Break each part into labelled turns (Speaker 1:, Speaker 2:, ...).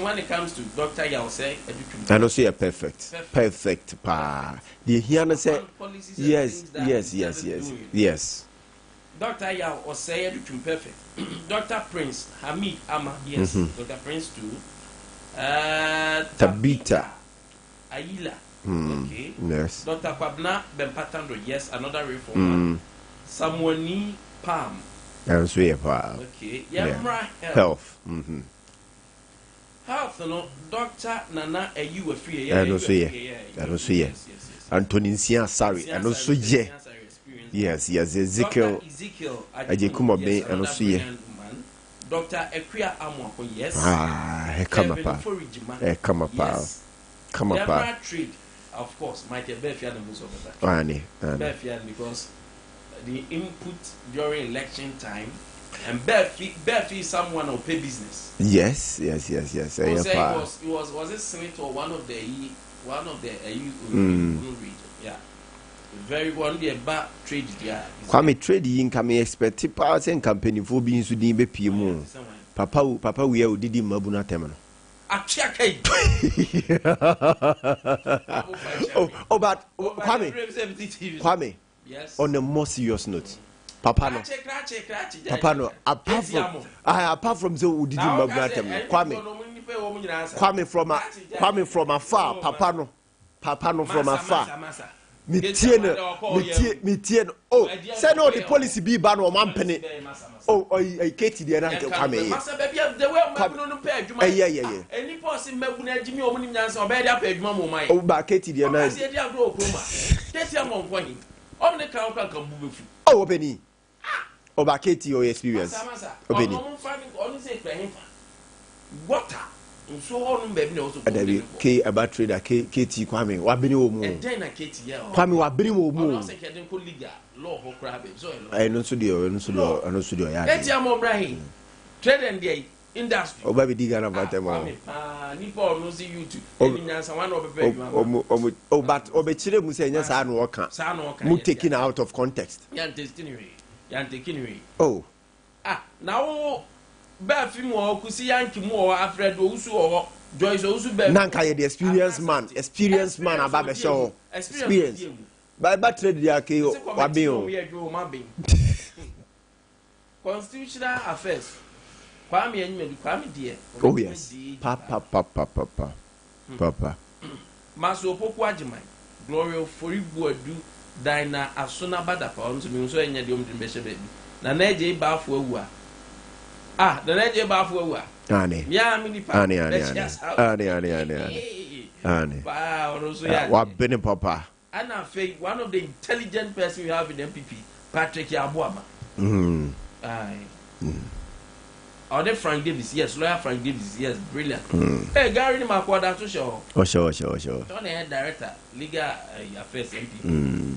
Speaker 1: when it comes to Doctor Yao say,
Speaker 2: and also perfect pa. The here say yes.
Speaker 1: Doctor Yao or say everything perfect. Dr. Prince Hamid Ama, yes. Dr. Prince too. Tabita Aila. Okay.
Speaker 2: Yes.
Speaker 1: Dr. Kwabna Bempatando, yes, another reformer. Samwani Palm.
Speaker 2: And so
Speaker 1: okay. Yeah.
Speaker 2: Health.
Speaker 1: Health, no, Doctor Nana, you were free.
Speaker 2: I don't see. Antonin Sia, sorry, and also yes, Ezekiel. Ajekumo Bay, and also
Speaker 1: Dr. Akye Abia, yes.
Speaker 2: Come up.
Speaker 1: Trade, of course, might be fair than most of that. Because the input during election time. And Berfi is someone who pay business.
Speaker 2: Yes.
Speaker 1: Was it Senator one of the region? Yeah. Very one the bad trade there.
Speaker 2: Kwame trade income expect powers and company for being so deep PM. Papa we are did Mabuna Temano. But Kwame. Yes. On a more serious note. Papa no. Apart from the who did Kwame from afar. Papa no from afar. Me tien. Oh, say no the policy be ban or man penny. Oh, Katie the another Kwame. Yeah.
Speaker 1: Any person mebuna Jimmy or Munyansa or bed up a mamma my.
Speaker 2: Oh, but Katie the another.
Speaker 1: Katie among point. On the cow can move.
Speaker 2: Oh, Benny. Over Katie your experience.
Speaker 1: Obeni. Water. So on baby also.
Speaker 2: K about trader Katie Kwame. Wabini omo. Kwame wabini omo.
Speaker 1: Law crab.
Speaker 2: I know studio. Yeah.
Speaker 1: Katie am Brahim. Trade and the industry.
Speaker 2: Oh baby diga na batemo.
Speaker 1: Nipo no see you too. One of the
Speaker 2: but obechire mu say nya sa no oka. Mu taking out of context. Oh.
Speaker 1: Now Berfi mo kusi yanki mo Alfred Owusu or Joyce Owusu Berfi.
Speaker 2: Nanka the experienced man about show. Experience. By trade the ake wabio.
Speaker 1: Constitutional affairs. Kwame Kwame dear.
Speaker 2: Oh yes. Papa.
Speaker 1: Maso Poku Ajimai. Gloria Foribu Adu. Dina asuna bada pa on to me so enya de omdin be baby na naje ba afo awua na naje ba afo awua
Speaker 2: ane
Speaker 1: ya mi nipa
Speaker 2: ane
Speaker 1: ba oroso ya
Speaker 2: wa bene papa
Speaker 1: ana fake one of the intelligent person we have in MPP Patrick Yabuama Ade Frank Davis, yes, lawyer Frank Davis, yes, brilliant. Hey, Gary ni makwada to show.
Speaker 2: Sure.
Speaker 1: Don't head director, legal affairs MP.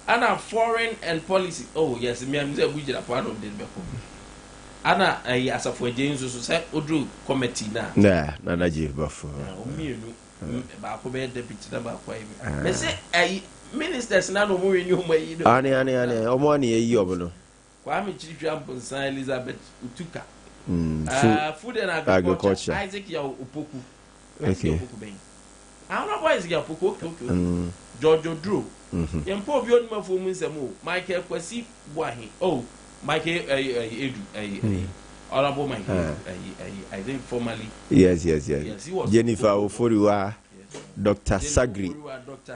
Speaker 1: Ana foreign and policy. Oh yes, me am say we just part of this before. Ana as of James so say Odru committee na.
Speaker 2: Nah, na je before.
Speaker 1: O me no. Ba ko be deputy na ba kwa imi. Me say ministers na no mo renew mo yi do.
Speaker 2: Ane. Omo ani yi obono.
Speaker 1: Kwame Nkwantabisa Elizabeth Utuka. Food and agriculture. Isaac ya Opoku.
Speaker 2: Okay.
Speaker 1: I don't know why is ya Opoku. George Drew. Yempo bi onima fo mu nsemo. Michael Kwasi Buahi. Oh, Michael Edu. Honorable Michael. I think formally.
Speaker 2: Yes. Jennifer Oforiwa. Dr. Sagri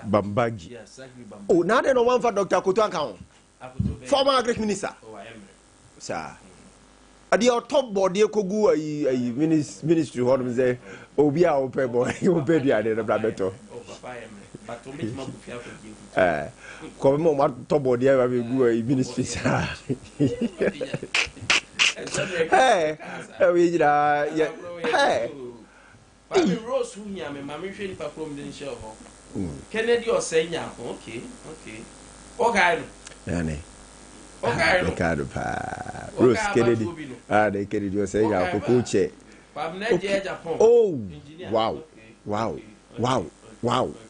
Speaker 2: Bambagi.
Speaker 1: Yes, Sagri Bambagi.
Speaker 2: Oh, now they no one for Dr. Koto account. Former agric minister.
Speaker 1: Oh, I am.
Speaker 2: Sir. Adi our top board ye kogu a ministry what say obi a ope boy ope dia de bra beto.
Speaker 1: Oh, papa I am. But to make my kufia for you.
Speaker 2: Come mo ma top board ye ba gu a ministry sir. Hey, we jira hey.
Speaker 1: But Rose who here me mama hwe ni papa from den show ho. Kennedy or say nya. Okay. Okay.
Speaker 2: Yani. Okay. Rose Kennedy. They Kennedy was saying I could check. Oh, wow.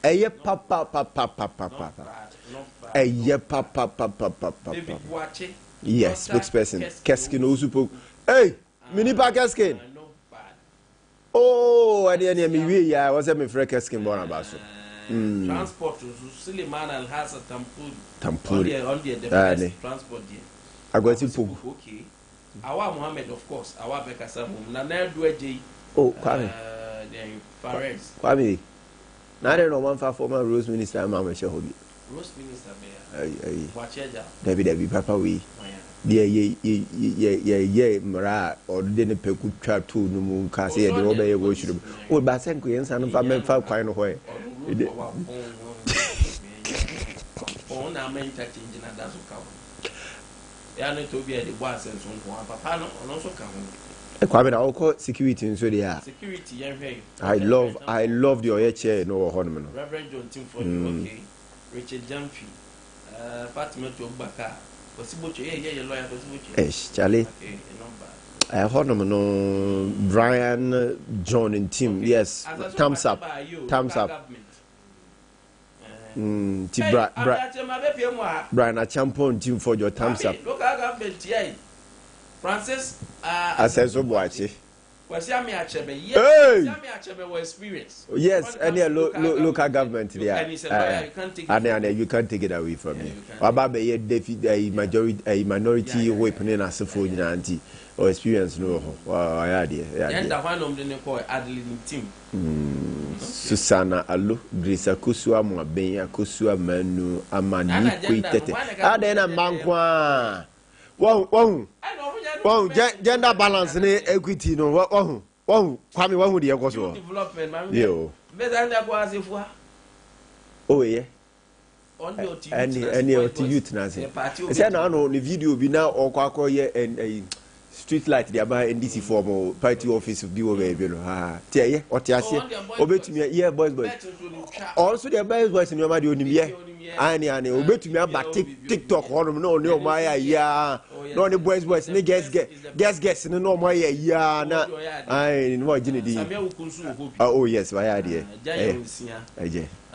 Speaker 2: Eye papa. Eye papa. Yes, spokesperson. Keskin Osupo. Hey, mini pa Keskin. Oh, I didn't me we ya was a me freka skin born about so.
Speaker 1: Transport to Suleiman Al Hassa Tampuri on the transport there.
Speaker 2: I go to Pug.
Speaker 1: Okay. Our Mohammed, of course, our Becca Samum, Nana Dweji.
Speaker 2: Oh, Kwame.
Speaker 1: Fares.
Speaker 2: Kwame. Now they know one for my Rose Minister, Mamma Shahobi.
Speaker 1: Rose Minister, watch it.
Speaker 2: Debbie Papa, we. Yeah, Mara, or didn't pay good trap to no moon, Cassie, the obey worship. Oh, Basenko and San Family 5 kind of way. Oh, now men changing and that's what count. Yeah, need to be at the was and so on. Papa, no, also come. Kwame, I'll call security in Sudia. Security, I love your chair, no ornament. Reverend John Tim for you, okay. Richard Jamfi, Fatima Tobaka. Charlie. I heard no Brian, John, and Tim. Yes, thumbs up. Thumbs up. Brian, a champion team for your thumbs up.
Speaker 1: Francis,
Speaker 2: I said so, Boachi.
Speaker 1: Yes,
Speaker 2: any local government there. And you can't take it away from me. About a minority weapon in a phone auntie or experience no. I had team. Susana Alu, Grisa Kusua Mwabenya, Kusua Manu, Amani Quitete. Adena Mankwa. Wow, gender balance and equity. No, wow, Kwame, one would you go so? Yo, oh, yeah. Any of the youth, Nancy. I said, no, the video be now or Quaco, yeah, and a street light there by NDC formal party office of Bio Baby. Ah, yeah, what you say? Obey to me, yeah, boys. Also, the boys in your mother, yeah. Ani obey to me about TikTok or no my yeah no the boys ne guess no my yeah na I no Ginny. Oh yes, my idea.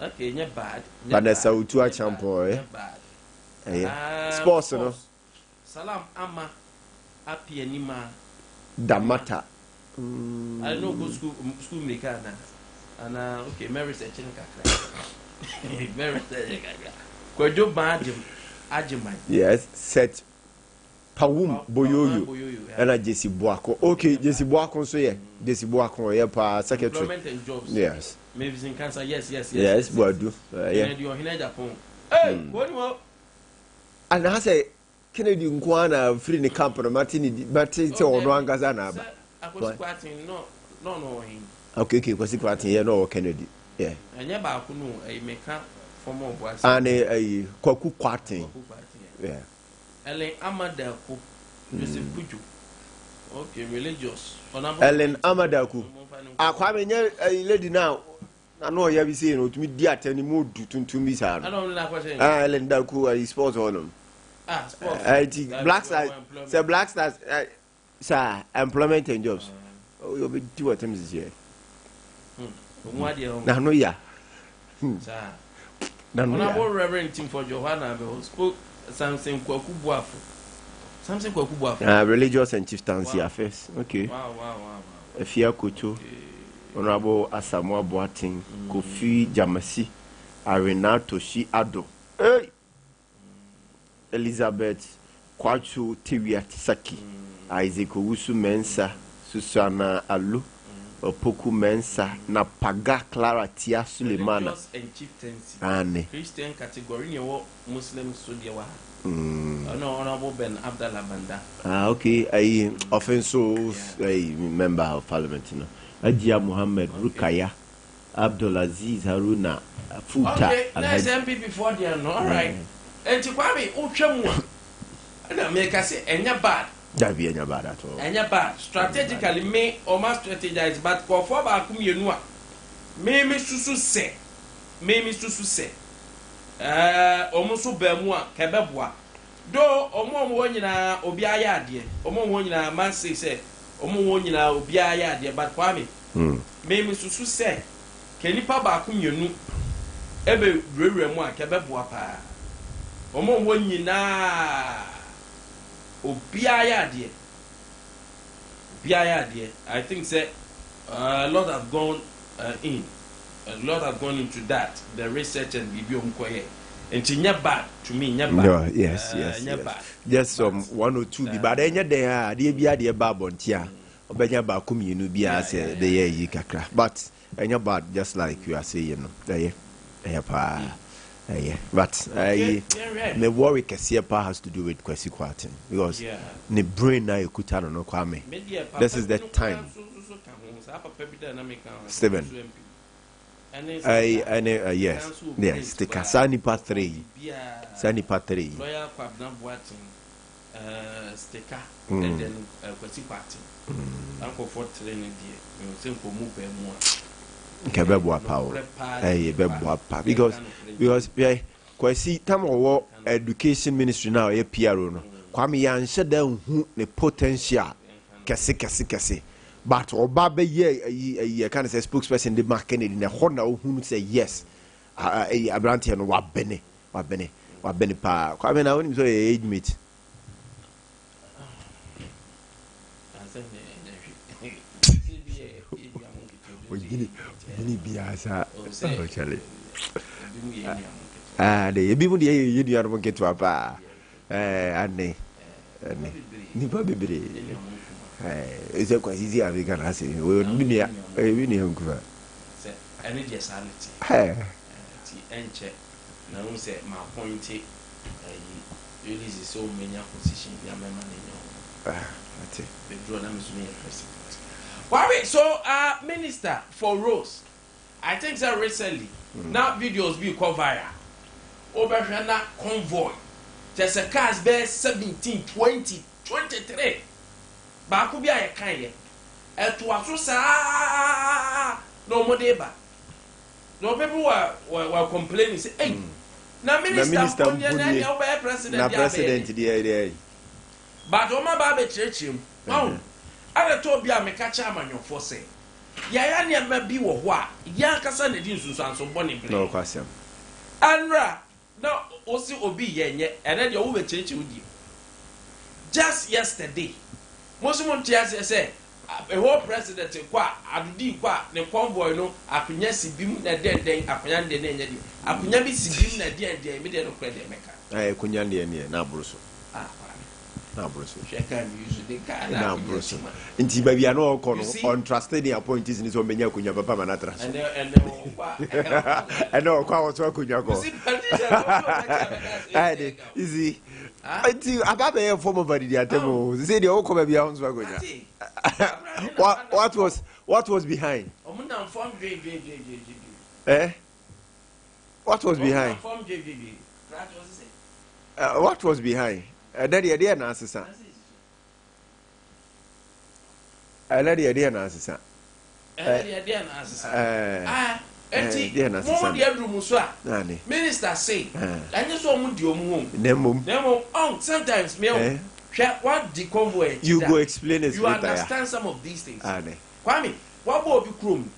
Speaker 1: Okay, not bad.
Speaker 2: Vanessa Utua champion sports no
Speaker 1: Salam Ama Apia Nima
Speaker 2: Damata.
Speaker 1: I know go school maker and okay Mary said
Speaker 2: yes, set Pawum Boyoyo and a Jesse Boako. Okay, Jesse Boako, so yeah, Jesse Boako, yeah, pa secretary.
Speaker 1: Employment and jobs.
Speaker 2: Yes.
Speaker 1: Maybe in cancer,
Speaker 2: yes, but do.
Speaker 1: Yeah. Hey, what more?
Speaker 2: And I say, Kennedy Nkwana free in the camp on Martini, but it's all wrong as an abba.
Speaker 1: I was quoting, no.
Speaker 2: Okay, because it's quite here, no Kennedy. Yeah.
Speaker 1: And never could know a maker for more boys.
Speaker 2: And a Kwaku Quarting. Yeah.
Speaker 1: Ellen Amadaku, Joseph Puju. Okay, religious.
Speaker 2: Ellen Amadaku. I come a lady now. I know you have seen to me, dear, any mood to me, sir. I
Speaker 1: don't like what
Speaker 2: Ellen Daku, I sports on them. I think Black Stars, sir, Black Stars, sir, employment and jobs. Oh, you'll be 2 attempts this year. Now, no, yeah.
Speaker 1: Now, Reverend Tim for Johanna spoke something Kwakubuafu. Something Kwakubuafu.
Speaker 2: Religious and chieftaincy affairs. Okay.
Speaker 1: Wow.
Speaker 2: Efia Kutu, Honorable Asamoah Boateng, Kofi Jamasi, Arena Toshi Ado. Hey! Elizabeth Kwachu Tiwia Tisaki, Isaac Owusu Mensa, Susana Alu. Opoku Mensa na Paga Clara Tia Sulemana
Speaker 1: and chieftaincy
Speaker 2: and
Speaker 1: Christian category you Muslim Sudiwa. No Honorable Ben Abdallah Banda.
Speaker 2: Okay, I often so a member of parliament, you know. Ajia Muhammad Rukaya, Abdulaziz Haruna Futa.
Speaker 1: Okay, there's MP before the all right. And to Kwame Uchemu. And make us say any bad.
Speaker 2: That be any bad at all.
Speaker 1: Any bad. Strategically, may or must strategize, but for back me no. May Susu say. Omusu bemwa kebebwa. Do omo wonyina obi ayade. Omo wonyina man say omo wonyina obi ayade but Kwame. May Susu say. Kenipa back me ebe rewremu a kebebwa pa. Omo wonyina obiaya de I think say a lot have gone into that, the research and review. And it's not bad to me.
Speaker 2: No, yes. Just some 1 or 2 but then there be a babontia. Obenya ba kuminu bi as the year kakra. But any bad just like you are saying, but the worry Kasiapa has to do with Kwesi Kwarteng because the brain now you could no Kwame. This is the time. 7. Yes. The Kasani part 3. Sani part 3.
Speaker 1: Lawyer Kwabna Boateng, Steka, and then Kwesi Kwarteng. Uncle for training, you think for move more.
Speaker 2: Because Kwesi time of education ministry now a PRO no Kwame yanshe down who the potential kese but oba ye kind of say spokesperson the market in the honor who say yes Abrante no wa bene pa Kwame na woni so age mate Ni biasa Charlie. The people you don't get to a bar. Ni baby. It's a quite easy. I can ask you. We'll be near a winning.
Speaker 1: I need your sanity. And check. Now, say my pointy. Really, is so many positions. That's it. The drone is me. So, Minister for Rose, I think that recently, now videos be covered viral. Over na convoy, just a cars bear 17, 20, 23. Baku be a kind to no more deba. No people were complaining, say, hey, now Minister President, but Oma Babe Church him. Ada to bia me ka cha amanyofo se ya ne ma bi wo ho a ya kasa na di nsunsanso bone bre
Speaker 2: no kwasem
Speaker 1: anra no osi obi yenye ene de wo be cheche udi just yesterday mosimo tia se a whole president kwa adudi kwa ne convoy no akunya sibim na den akunya de na enye di akunya bi sibim na den me de no kwa de meka
Speaker 2: kunya de ne na abruso na bruso
Speaker 1: sheka use the car
Speaker 2: na bruso nti ba bia no ko no on trusted the appointees ni so menya kunya papa manatra so and no kwa so kunya ko ade easy nti ababa e form of the atemo say the o ko ba bia so kunya what was behind
Speaker 1: omuna form
Speaker 2: what was behind what was behind Daddy, dear Nassisa. I let you, dear Nassisa.
Speaker 1: Dear Nassisa. Minister say, I just want you home. Nemo, sometimes, what the convoy
Speaker 2: you go explain it.
Speaker 1: You understand some of these things. Kwame, what will be chrome?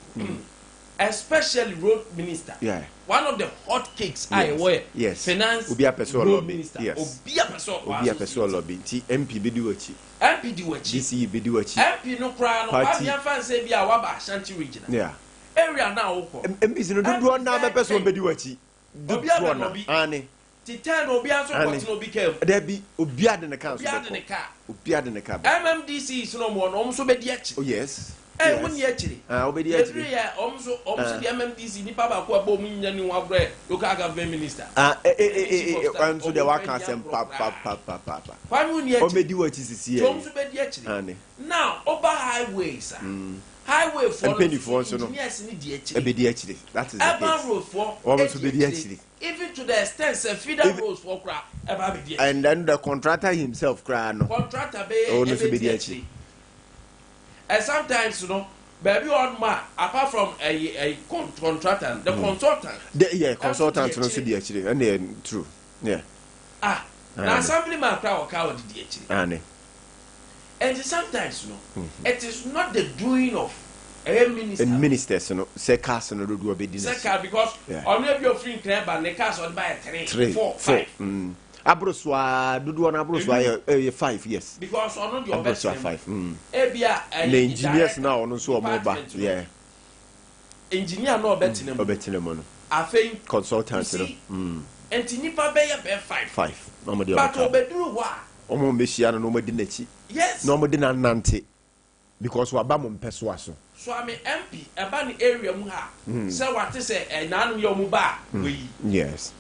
Speaker 1: Especially road minister.
Speaker 2: Yeah.
Speaker 1: One of the hot cakes I wear.
Speaker 2: Yes.
Speaker 1: Finance.
Speaker 2: Road
Speaker 1: minister.
Speaker 2: Yes.
Speaker 1: Obia person
Speaker 2: lobby. MP biduachi.
Speaker 1: MP duachi.
Speaker 2: DC biduachi.
Speaker 1: MP no crown. Party. Why fan say be a waba Ashanti region.
Speaker 2: Yeah.
Speaker 1: Area now.
Speaker 2: MP no do na me person biduachi.
Speaker 1: Obia lobby.
Speaker 2: Ane.
Speaker 1: Titan obia so continue be careful.
Speaker 2: There be obia de council. Obia de car.
Speaker 1: MMDC is no more. So be diachi.
Speaker 2: Oh yes.
Speaker 1: When you actually, every year, almost the MMDC, the Papa Boom, local government minister.
Speaker 2: I'm so the work has some papa.
Speaker 1: Why wouldn't you
Speaker 2: do what is here?
Speaker 1: Now, over highways, highway for
Speaker 2: penny for so no. Yes, actually. That is the
Speaker 1: road for
Speaker 2: almost be actually.
Speaker 1: Even to the extent feeder roads for crap,
Speaker 2: and then the contractor himself cry no.
Speaker 1: Contractor be actually. And sometimes, baby on ma, apart from a contractor, the consultant.
Speaker 2: Consultant no see actually, and then true. Yeah.
Speaker 1: Now assemblyman crowd coward did actually. And sometimes, it is not the doing of a minister.
Speaker 2: And ministers, say cast no do obedience.
Speaker 1: Because on your free crab and the cast on by 3, 4, 5.
Speaker 2: Abroswa dudu on Abroswa 5 yes.
Speaker 1: Because on your
Speaker 2: Abroswa 5.
Speaker 1: Ebia
Speaker 2: the engineers now on so mobile. Yeah.
Speaker 1: Engineer no betinem.
Speaker 2: Obetinem no.
Speaker 1: I think
Speaker 2: consultant no.
Speaker 1: Enti nipa be 5.
Speaker 2: 5. No mo dey.
Speaker 1: But obeduru wa.
Speaker 2: Omo mehia no mo di nachi.
Speaker 1: Yes.
Speaker 2: No mo di na nante. Because wa ba mo mpeso aso.
Speaker 1: So I mean MP eba ni area mu ha. Say what say nanu yo mu ba we.
Speaker 2: Yes.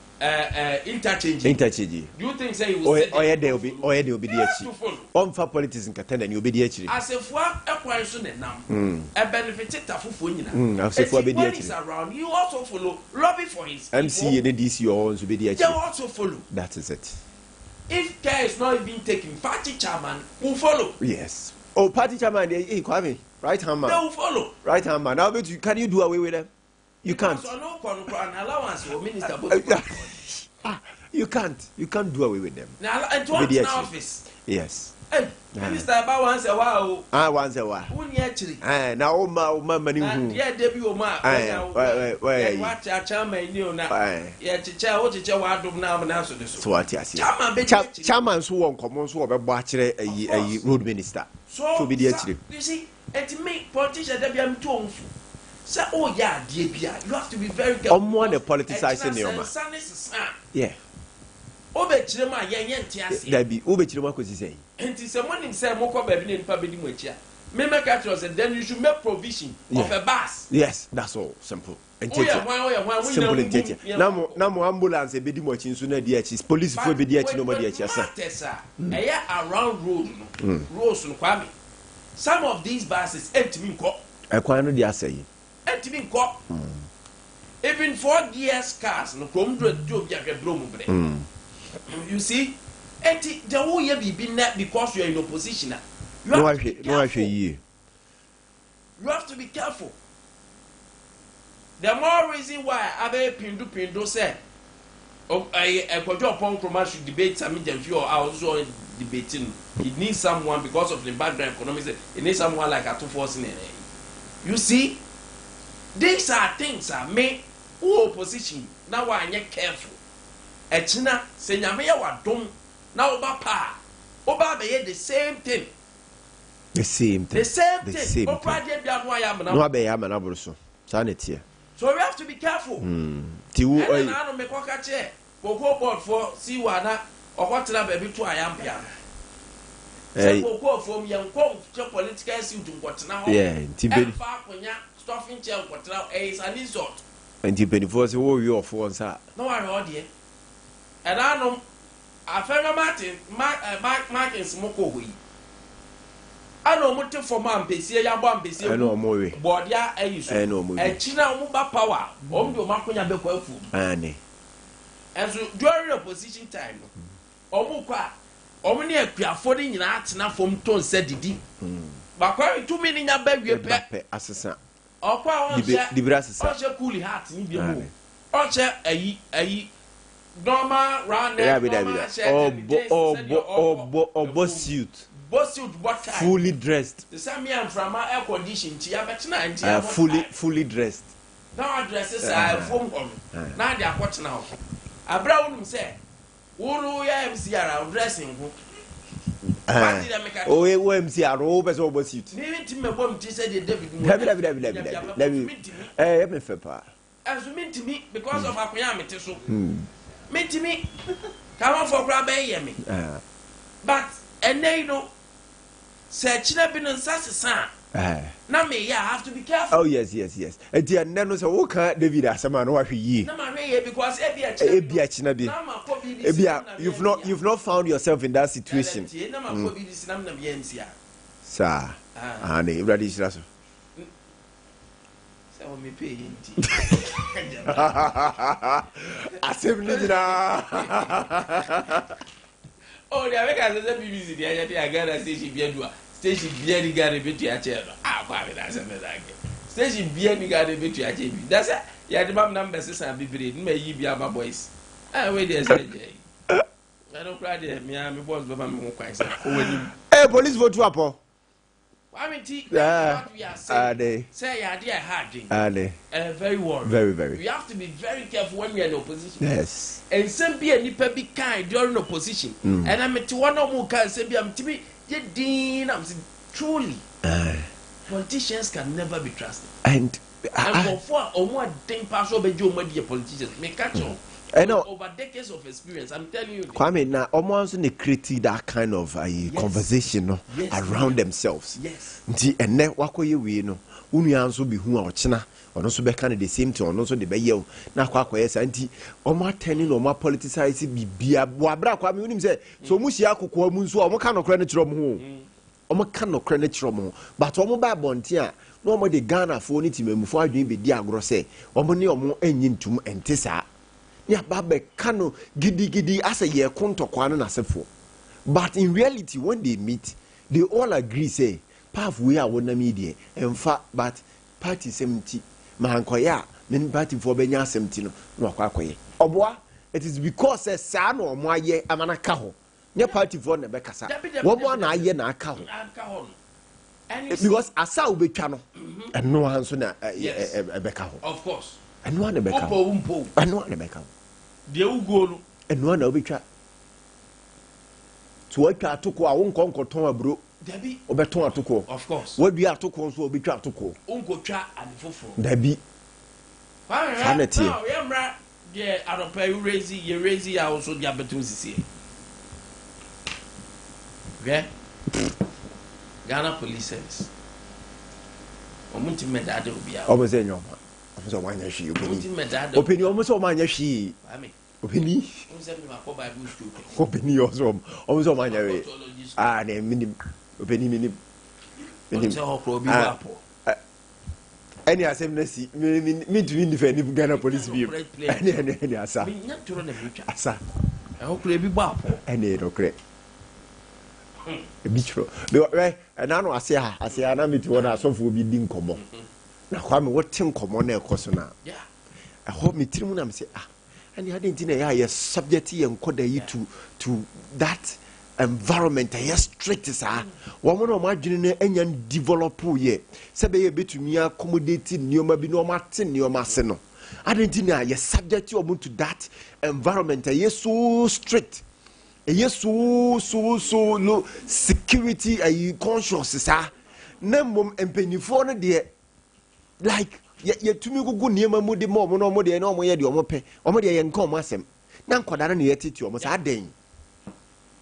Speaker 1: Interchange.
Speaker 2: Do
Speaker 1: you think say you will say
Speaker 2: oye dey obi dey achi. On for politics in Katana ni obi dey achi.
Speaker 1: Asefua ekwan so ne nam. E benefit tafufu nyina.
Speaker 2: Asefua be dey achi.
Speaker 1: Around you also follow lobby for his
Speaker 2: MC and DC also be dey achi.
Speaker 1: They also follow.
Speaker 2: That is it.
Speaker 1: If care is not even taken, party chairman will follow.
Speaker 2: Yes. Oh, party chairman, Kwame, right hand man.
Speaker 1: They will follow.
Speaker 2: Right hand man. Now, but can you do away with them? You can't.
Speaker 1: So no allowance for minister.
Speaker 2: You can't. You can't do away with them.
Speaker 1: Now, and to one office.
Speaker 2: Yes.
Speaker 1: Hey, minister, about once a while.
Speaker 2: Once a while.
Speaker 1: Who actually?
Speaker 2: Now, my money.
Speaker 1: Yeah, debut, Oma. Watch our chairman, you know. Yeah, Chicha, what Chicha, what do now, and answer this. So what you see. Chairman's who won't come on, so a watcher, a road minister. So be the actually. You see, and to make politicians, they be am too. So, oh, yeah, dear, you have to be very careful. I'm one of politicizing the yeah. Obechirema yen tiase. There be Obechirema ko say. Enti someone in say moko ba bi ne nipa bedi mwachia. Me make catch say then you should make provision of a bus. Yes, that's all simple. And simple and take. Na mo ambulance bedi mwachi nso na di achi. Police fo bedi achi no mo di achi asa. Eya around road no. Roads no Kwame. Some of these buses entimi nko. Ekwan no di asay. Entimi nko. Even 4 gears cars no krom do obi ahwe bro mu bre. You see, the whole year be net because you are in opposition. You have to be careful. The more reason why Abe Pindu said, a Kojo Ponkroma should debate some few or also debating. He needs someone because of the background economics. He needs someone like a 2-4. You see, these are things that make opposition. Now I get careful. Echina se nyame ya wadom na oba pa oba be the same thing the same thing oba de bia no ya mana no be ya mana buru so we have to be careful ti wo na no me koka che koko board for si wa na okotena ba bi to ayampia se koko for me yankom che political suit nkotena ho yeah ti be fa akonya stuffing che nkotena is an insult and ti be for se wo wi of one sir no worry all there. And I know a fellow Martin smoke away. I know what for man, Bessia, Yabam, Bessia, I know more. Bordia, I know more. And China Muba power, Om do Maconia Beco food. And so during opposition time, Omuka, Omni a 40 in arts now from Ton said Didi. But quite 2 million a baby assassin. Or the brass coolie hat in the Orcher a normal round boss suit what kind? Fully dressed. The same man from our air condition fully dressed. Now dresses are phone on. Now they are what now? A brown say, Uru MC are dressing. Oh, MC are always over suit. Maybe to me, one said let me papa. As you mean to me because of our calamity so. Me to me, come on for grab me. But and they know, search never been on such a son. Now me, yeah, have to be careful. Oh yes. And dear Nano so okay, David as a man who ye. Because you've not found yourself in that situation. Sir, honey, ready to me pay assembly oh the Americans say BBC the Ghana station bia ni Ghana betu ya che no Kwame na say me station bia ni Ghana betu ya che bi that's ya the mam number 6 and bibre ni me yi bia ma boys we dey say I don't cry there me boss baba me kwan say o wani police vote up I mean, what we are saying. Say, idea hard. Very worried.
Speaker 2: Very.
Speaker 1: We have to be very careful when we are in opposition.
Speaker 2: Yes.
Speaker 1: And some be a nipa be kind during opposition. And I'm to one or more can say, I'm to be I'm truly. Politicians can never be trusted. And for more thing pass over your media politicians. Make catch on. I know over decades of experience, I'm telling you.
Speaker 2: Kwame, now almost they create that kind of conversation around themselves.
Speaker 1: Yes.
Speaker 2: And then what we know, also be who are China, or also be kind of the same thing, or also the Bayo. Now, Quack, anti, or more turning or more politicizing be a Wabra Kwame him say, so Musiaku Kwamunso, or what kind of credit from home? Or what kind of credit from home? But Omo Bontia, no more the Ghana for it before I do be diagrose, or money or more engine to and Tessa. Yeah, Babe Kano giddy as a year conto kwana na sefo. But in reality, when they meet, they all agree say, "Path we are one media." In fact, but party 70, Mahankoya, men party for Benya 70 no kwakoye. Obwa, it is because a son or my ye amanakaho. Near party for Nebekasa. What one I ye na kaho. Because Asa will be channel and no answer na Bekaho.
Speaker 1: Of course.
Speaker 2: And one a Bekaho. And one a Bekaho.
Speaker 1: The Ugo
Speaker 2: and one will be chat. To what I took our own concord Toma Bro,
Speaker 1: Debbie,
Speaker 2: Oberton to call.
Speaker 1: Of course.
Speaker 2: What we are to call will be chat to call.
Speaker 1: Uncle Chat and Fufu.
Speaker 2: Debbie.
Speaker 1: Vanity. Yeah, I don't pay you raise I also the opportunity. Okay? Ghana police service. Omunti medade obi a.
Speaker 2: Almost any of so one she opinion almost all mine she opinion opinion also almost all mine name opinion any assembly me to defend Ghana police be any asa I hope be bap any no correct e bi chro be and I know I say na me to one so for bi din komo na Kwame what tin komo na ekoso na
Speaker 1: yeah
Speaker 2: I hope me tirimu na me say and you hadn't ya subject and encoder you to that environment yes strict sir wo no ma dwene na anya develop ye se be ye betumi accommodate nioma bi no ma te nioma se no hadn't na ya subject you to that environment yes so strict yes so no security are conscious sir na mom empanifo no de like ye tumi gugu niema mu de mo no mo de na omo ye de omo pe omo de ye nka omo asem na nkodare na ye titi omo sa aden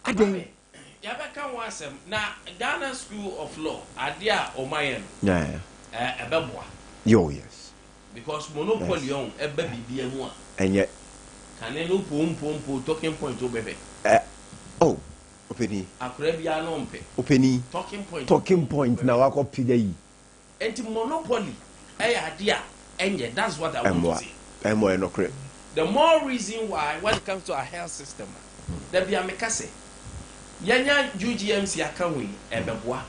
Speaker 1: ya be kan wasem na Ghana School of Law adia omayen ebeboa
Speaker 2: yo yes
Speaker 1: because monopoly on ebe bibia mu a
Speaker 2: enye
Speaker 1: kan no pom talking point obebe
Speaker 2: oh openi
Speaker 1: akura bia no mpe
Speaker 2: openi talking point na wakopida yi
Speaker 1: enti monopoly idea enye that's what I want to say
Speaker 2: no correct
Speaker 1: the more reason why when it comes to our health system there be amekase yenya UGMC akanwe ebeboa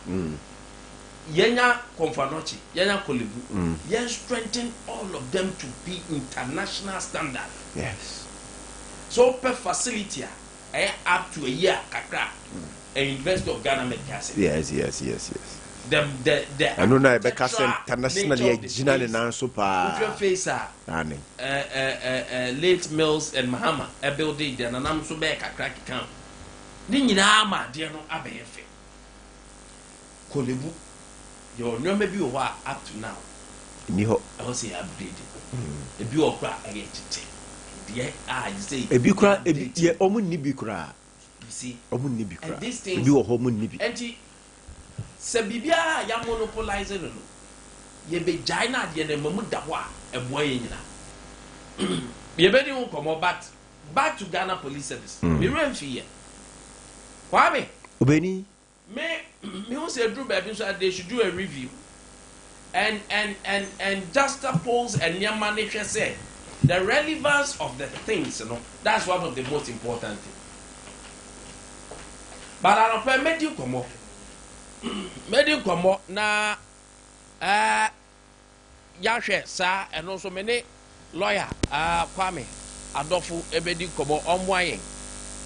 Speaker 1: yenya Konfanochi yenya Kolebu yen strengthen all of them to be international standard
Speaker 2: yes
Speaker 1: so per facility up to a year kakra a University of Ghana Medicine
Speaker 2: yes
Speaker 1: the
Speaker 2: I know na Bekasa internationally ginale na so pa
Speaker 1: face late Mills and Mahama a building the nanam so be kakra kan ni nyina ma de no abeyefe Kolebu your number bi ho up to now
Speaker 2: ni ho
Speaker 1: I will say upgrade e bi okra ayetete de you say
Speaker 2: e bi kra e bi ye omu ni bi kra
Speaker 1: you see
Speaker 2: omu ni bi kra
Speaker 1: e
Speaker 2: bi wo ho mu ni bi
Speaker 1: enti se bibia ya monopolize no ye be China de na mamu da ho a eboa ye nyina ye be ni komo but back to Ghana Police Service me remfi ye Kwame
Speaker 2: obeni
Speaker 1: me who say Drew baby so they should do a review and just polls and your manager say the relevance of the things, you know, that's one of the most important things. But I don't permit you come up. Made you come up na Yashe sir and also many lawyer Kwame Adofu ebedi come up on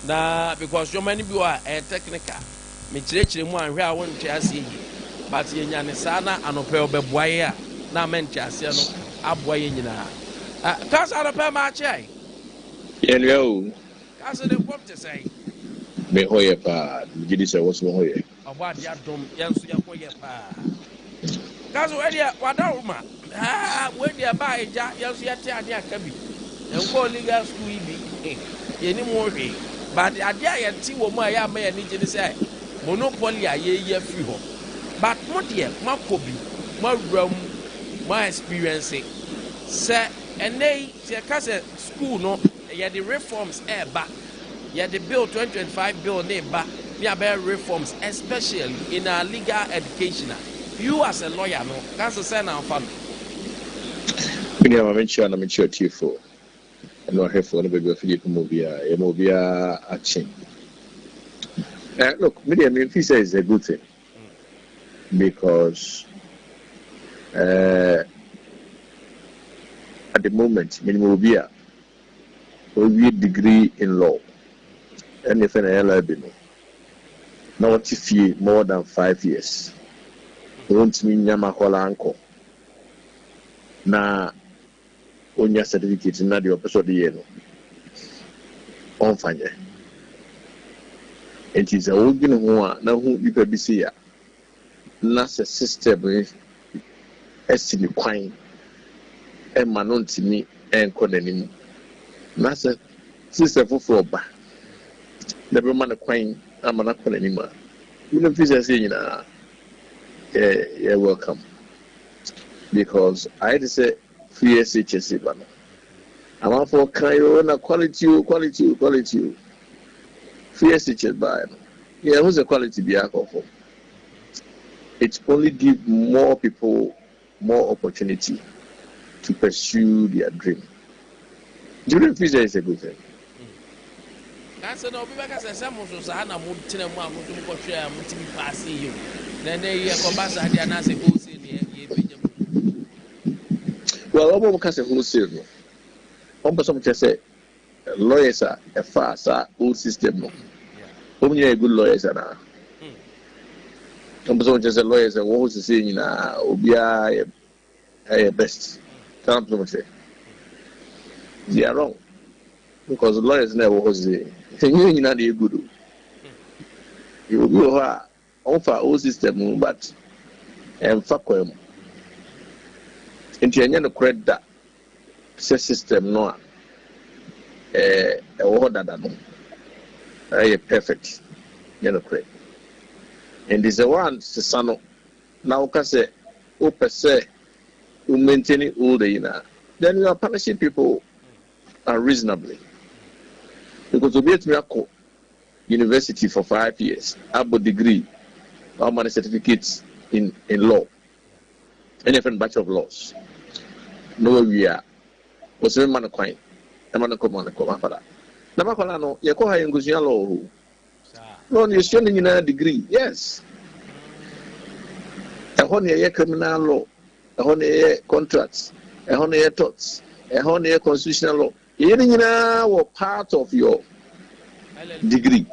Speaker 1: na because so many people are technical me chire mu anhwe a won che ase yi but yenya ne sana anope obeboaye a na menche ase no aboaye nyina kasa anope ma chai
Speaker 3: yenyo
Speaker 1: kasa de pop te say
Speaker 3: me hoye pa gidi se woso hoye
Speaker 1: obade adom yenso yakoye pa kasa we dia wadawuma we dia ba eja yenso yete ade aka bi enko legal school ibi yeni mo hwe but ade a yeti wo mu a ya ma ye ni gidi say monopoly a ye free ho but mo de makobi mo ram mo experience say enei se kase school no ye the reforms ba ye the bill 2025 bill ne ba me about reforms especially in our legal education. You as a lawyer no kase say na fa no
Speaker 3: me am mention na mention tifo no hefo no baby Philip Mobia action. Look, media Memphis is a good thing because at the moment, Minimobia will be a degree in law and if an LLB now if you more than 5 years. Don't mean Yamakola uncle. Now, on your certificate, not your episode, on fire. It is a organ now who you can be see. That's a system as in the quine and manon to me and calling. That's a system for back. Never man a quine, I'm not calling anymore. You know, if you're welcome. Because I had to say, free SHS. I'm out for quality. Free SHS by yeah, who's the quality be alcohol? It only give more people more opportunity to pursue their dream. During future is a good thing.
Speaker 1: That's no be because some of us are not moving more to share multi pass you. Then they combasa dia na se go say
Speaker 3: well, almost because of wholesale. One person just say lawyers are a fast old system. No, only a good lawyers are. Some person just say lawyers and what was saying na obia a best. Some people say they are wrong because lawyers never was saying. You know they good. You will go offer old system, but fuck them. Into any credit that system no order that no perfect credit and this the one sano now can say per se who maintaining all the then you are punishing people unreasonably because to be at Miracle University for 5 years have a degree how many certificates in law any different batch of laws. No, we are. Was a man a coin. A man a command. Namacolano, Yakoha and Guzialo. No, you're showing in a degree. Yes. A honey criminal law, a honey contracts, a honey torts, a honey constitutional law. You know, part of your degree.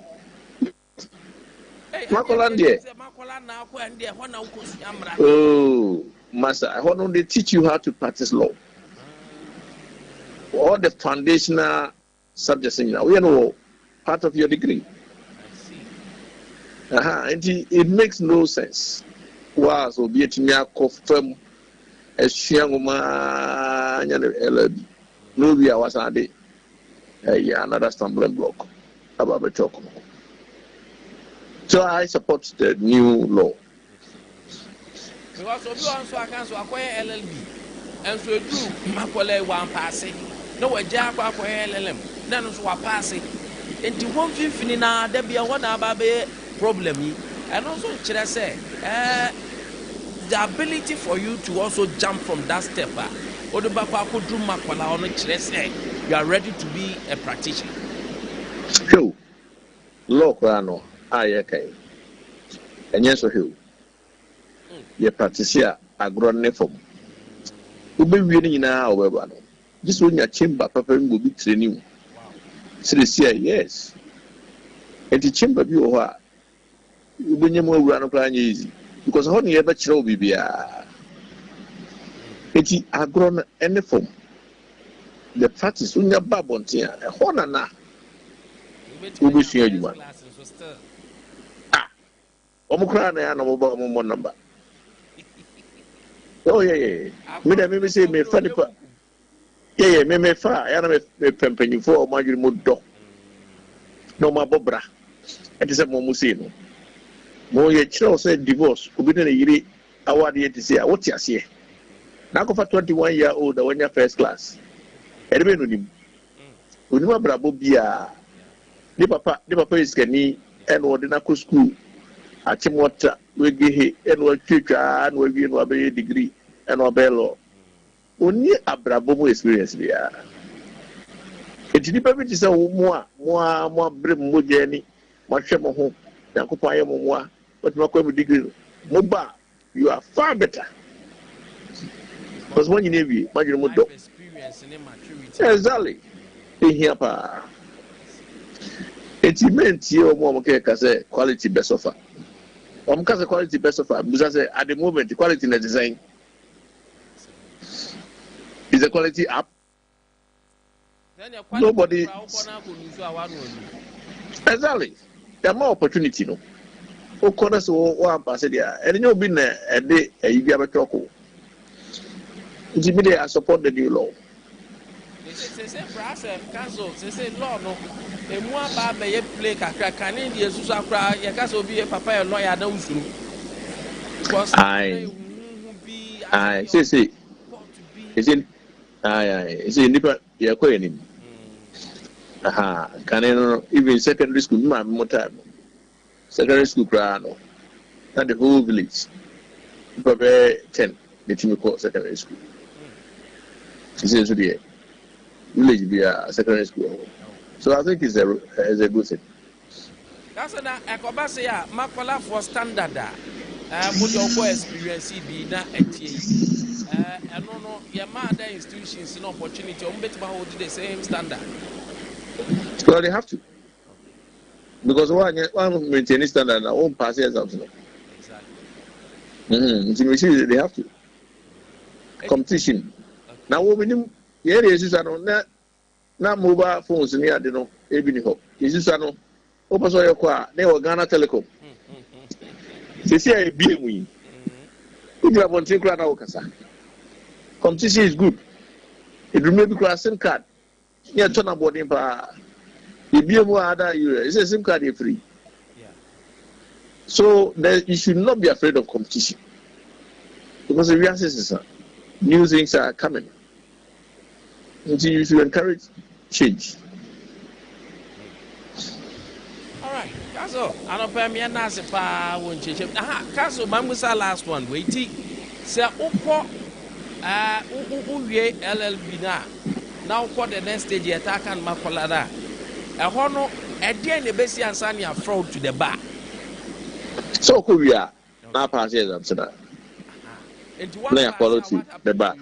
Speaker 3: Oh, master, I want to teach you how to practice law. All the foundational subjects in we know part of your degree. And it makes no sense. Wow, so be it me a confirm as young man, no, we are was another stumbling block about the talk. So I support the new law.
Speaker 1: Because of you also I can acquire LLB and so do Macaulay one passing. No, a jack acquire LLM, none so a passing. And to 150 now, there be a one ababe problem. And also, should I say, the ability for you to also jump from that step, or the Bapa could do Macaulay on a say you are ready to be a practitioner.
Speaker 3: True. Law, Crano, okay. And yes, who you practice here, a grown form. Who be reading now, however, this one your chamber, Papa will be training. So they say, yes. And the chamber view, you bring your more run plan easy. because how near but show bibia. It's a grown any form. The practice when you're babon here, a honor na. Who be sure you man? Ah, Omukran and mobile number. Oh, yeah. Me say me funny. Yeah, me far. I am a pimping for my remote dog. No, my bobra. It is a momusino. More yet, said divorce. Who be a year award yet to say, what you say? Now go for 21-year-old when you're first class. Edwin with him. When you are bravo beer, the papa is skinny and ordinary school. At Chimota, we give and what future and we give a degree and a bello. Only a bravo experience there. It's the purpose is a more brim mujani, much home, than Kupaya Moa, but no degree. Moba, you are far better. Because when you navy, imagine more dog. Exactly. In here, pa. It's meant you more say quality best offer. Because quality best offer, because at the moment the quality in the design is a quality up. Nobody. Exactly. There are more opportunity, no. O corners one pass there, and you've been a day you have a talk. I support the new law.
Speaker 1: Say council, say law no. E mu aba be ye play kakra kan in the susu akra ye ka so be papa a lawyer na usuru. Because
Speaker 3: I say is in is in nipa ye ko enim. Aha, kan even secondary school ma mo time. Secondary school kra no. And the whole village. Papa 10 the team call secondary school. Is in the village be a secondary school. So I think it's a good thing.
Speaker 1: That's na ekoba say ya makola for standard put your boy experience be na etie eno no your other institutions no opportunity on betima hold the same standard.
Speaker 3: Well, they have to. Because one maintain standard na one pass exams. Exactly. They have to. Competition. Now we need here is na mobile phones near the no ebini ho. Is no open so your kwa na Ghana Telecom. Say be we. If you have one thing na okasa. Competition is good. It will maybe cross SIM card. Yeah, turn on boarding pa. The BMO other it's a SIM card free.
Speaker 1: Yeah.
Speaker 3: So you should not be afraid of competition. Because the real is new things are coming. Until you should encourage change.
Speaker 1: All right, Kaso, I don't pay me a nasi pa won't change. Aha, Kaso, Mamusa last one. Wait, say upo uye LLB na. Now for the next stage attack and makolada. A hono a day in the basi and sani are fraud to the bar.
Speaker 3: So Korea now pass years after that. Play quality the bar.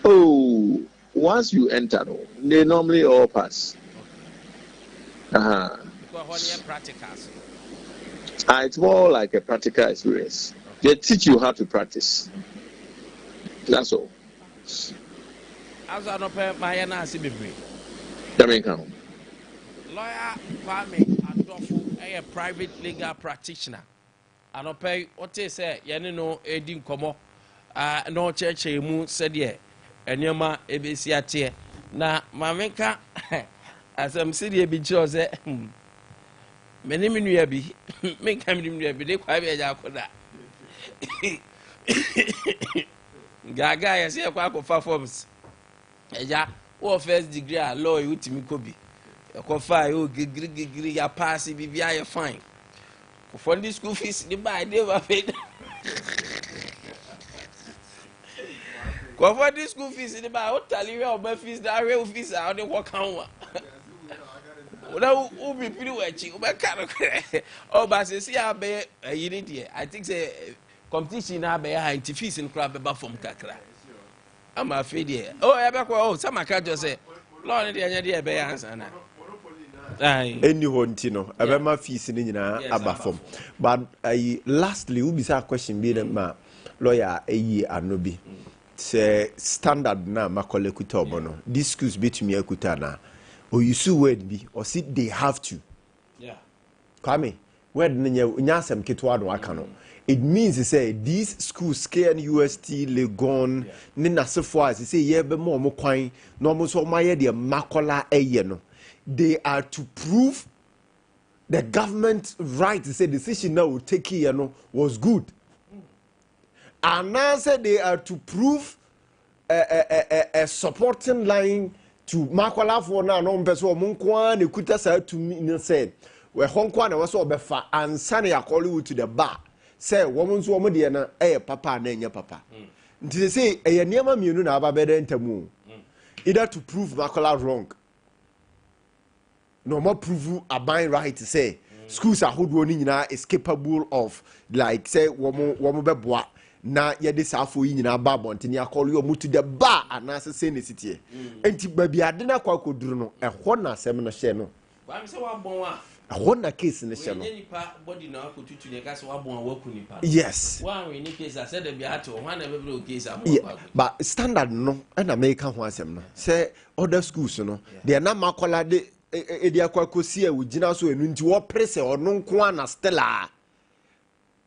Speaker 3: Oh, once you enter, they normally all pass. It's more like a practical experience. They teach you how to practice. That's all.
Speaker 1: As I don't pay my NRC
Speaker 3: Jamaican.
Speaker 1: Lawyer Kwame Nkwantabisa, a private legal practitioner. I don't pay what they say, Yanino Edin Como, no church, mu said ye. Enyoma ebesi atie na mamenka asem sidi ebi chose meni minu ya bi menka minu ya bi de kwa bi aja akoda gaga ya se kwa akọfa forms eja wo first degree a law utimi kobi ekọfa yo gigiri ya pass bibia ya fine ko for the school fees ni buy dey ba paid. Cover this school fees in the bar. What tell you about fees? That real fees are the work on. Who be pretty watching? Oh, but see, I be a unit here. I think say competition now be high fees in club about from Kakra. I'm afraid here. Oh, I back. Oh, some can't just say, Lord, the idea be answer now.
Speaker 2: any hontino abema fees ni nyina abafom but lastly we be a question be ma lawyer anobi say standard na makole kuta obono this schools betumi akuta na or you see word be or see they have to Kwame word nyasem ketwa no aka no it means say these schools KN UST Legon ni nasefo as say ye be mo kwan no mo so maye de makola eye no they are to prove the government right to say decision now will take here no was good. And now say they are to prove a supporting line to makola for now no person omunkwa ne kuta sa to me say we honkwa na we so obefa ansane yakoli to the bar say woman so omo de na papa na enya papa. Nti say niam mienu na aba bede ntamu either to prove makola wrong no more prove aban right to say schools are who ni nyina is capable of like say womo beboa na ye de safo yi nyina ba bonte ni akolo yo mutu de ba anase say ne sitie enti babi ade na kwa koduru no ehwo na asem no hye no
Speaker 1: wa me say wa bon wa
Speaker 2: ehwo na case ne hye no
Speaker 1: nipa body na akotutu ne ka say wa bon wa ku nipa
Speaker 2: yes
Speaker 1: wa we ni case say de bia ate ho na be o case am
Speaker 2: but standard no na make ho asem no say other schools no de na makola de edi akwa kosi e wugina so enu nti wo prese ono nko na stella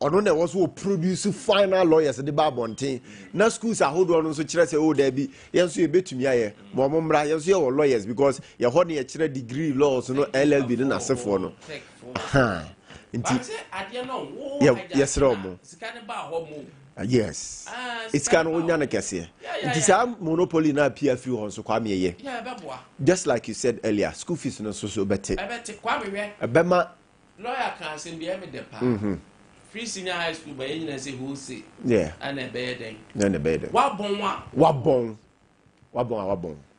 Speaker 2: ono na was wo produce final lawyers de babonten na schools ahodo ono so kire se o da bi yenso ye betumi aye mo momra yenso ye wo lawyers because ye ho ne ye kire degree laws no LLB na sefo no ha nti
Speaker 1: ade no wo
Speaker 2: yes romo
Speaker 1: sika ne ba ho mo
Speaker 2: yes it's can onya na kese it is a monopoly na PFU ho so kwa meye just like you said earlier school fees no so bete
Speaker 1: kwa me we
Speaker 2: ebema
Speaker 1: lawyer can say be me de pa free senior high school by you say who say and a bed
Speaker 2: then a bed
Speaker 1: wa bon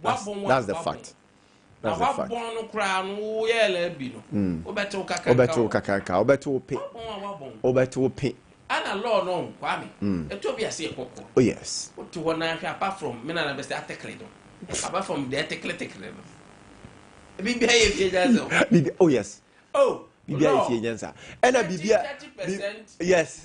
Speaker 2: that's the fact that's the fact
Speaker 1: bon no kra no ye la bi no obeto kaka
Speaker 2: obeto pe
Speaker 1: ana law no Kwame eto bi ase ekoko
Speaker 2: oh yes
Speaker 1: to wona hwe apart from me na best atekle do apart from the tekle no bibi aye fie jazo
Speaker 2: bibi oh yes
Speaker 1: bibi
Speaker 2: aye fie nyansa ena bibi yes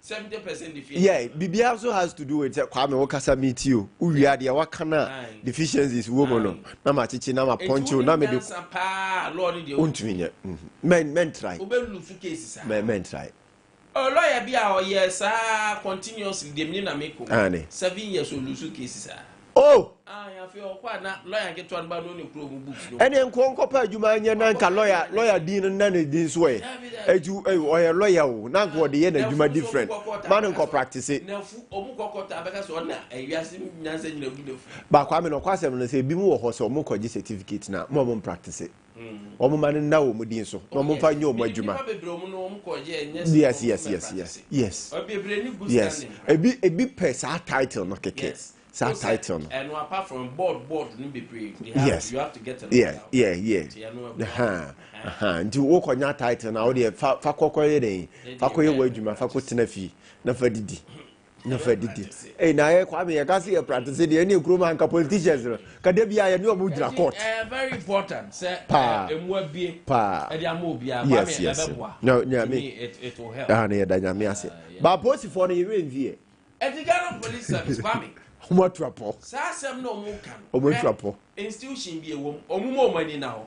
Speaker 1: 70% defeat
Speaker 2: yeah bibi also has to do with Kwame Okasa meet you uwi ade wakana deficiencies woman no na ma chichi na ma poncho na me de
Speaker 1: law ni de
Speaker 2: untumi men try
Speaker 1: obelu case sa
Speaker 2: men try
Speaker 1: lawyer bia o yes continuously dem ni na make 7 years o lose cases ya feel kwa na lawyer get one ba no ni pro books no
Speaker 2: ene nko pa adwuma anya na nka lawyer din na ne din so e aju o lawyer o na nko de ye na adwuma different man nko practice
Speaker 1: na fu omu kokota abeka so na awiase nyansa nyina gudefu
Speaker 2: ba kwa me no kwa sem no say bi mu wo ho so omu ko gi certificate na mo practice omu man na wo mu din so no mo fa nyo omu adwuma yes ebi per sa title no keke sa title no
Speaker 1: and apart from board no be pray you have to get a
Speaker 2: nti wo konya title na wo de fa kokoye den fa koye wo adwuma fa ko tena fi na fa didi na ye kwa me ye ka se practice de any kuro man ka politicians no ka de bia ye ne omo dira court
Speaker 1: very important say emu abie e de ama obia
Speaker 2: kwa me ebeboa no it will help na ye da nyame ase ba police for no ye renvie
Speaker 1: Ghana police service kwa me
Speaker 2: omo trapo
Speaker 1: sa asem na omo kan
Speaker 2: omo trapo
Speaker 1: institution bi ewom omo mo mani na ho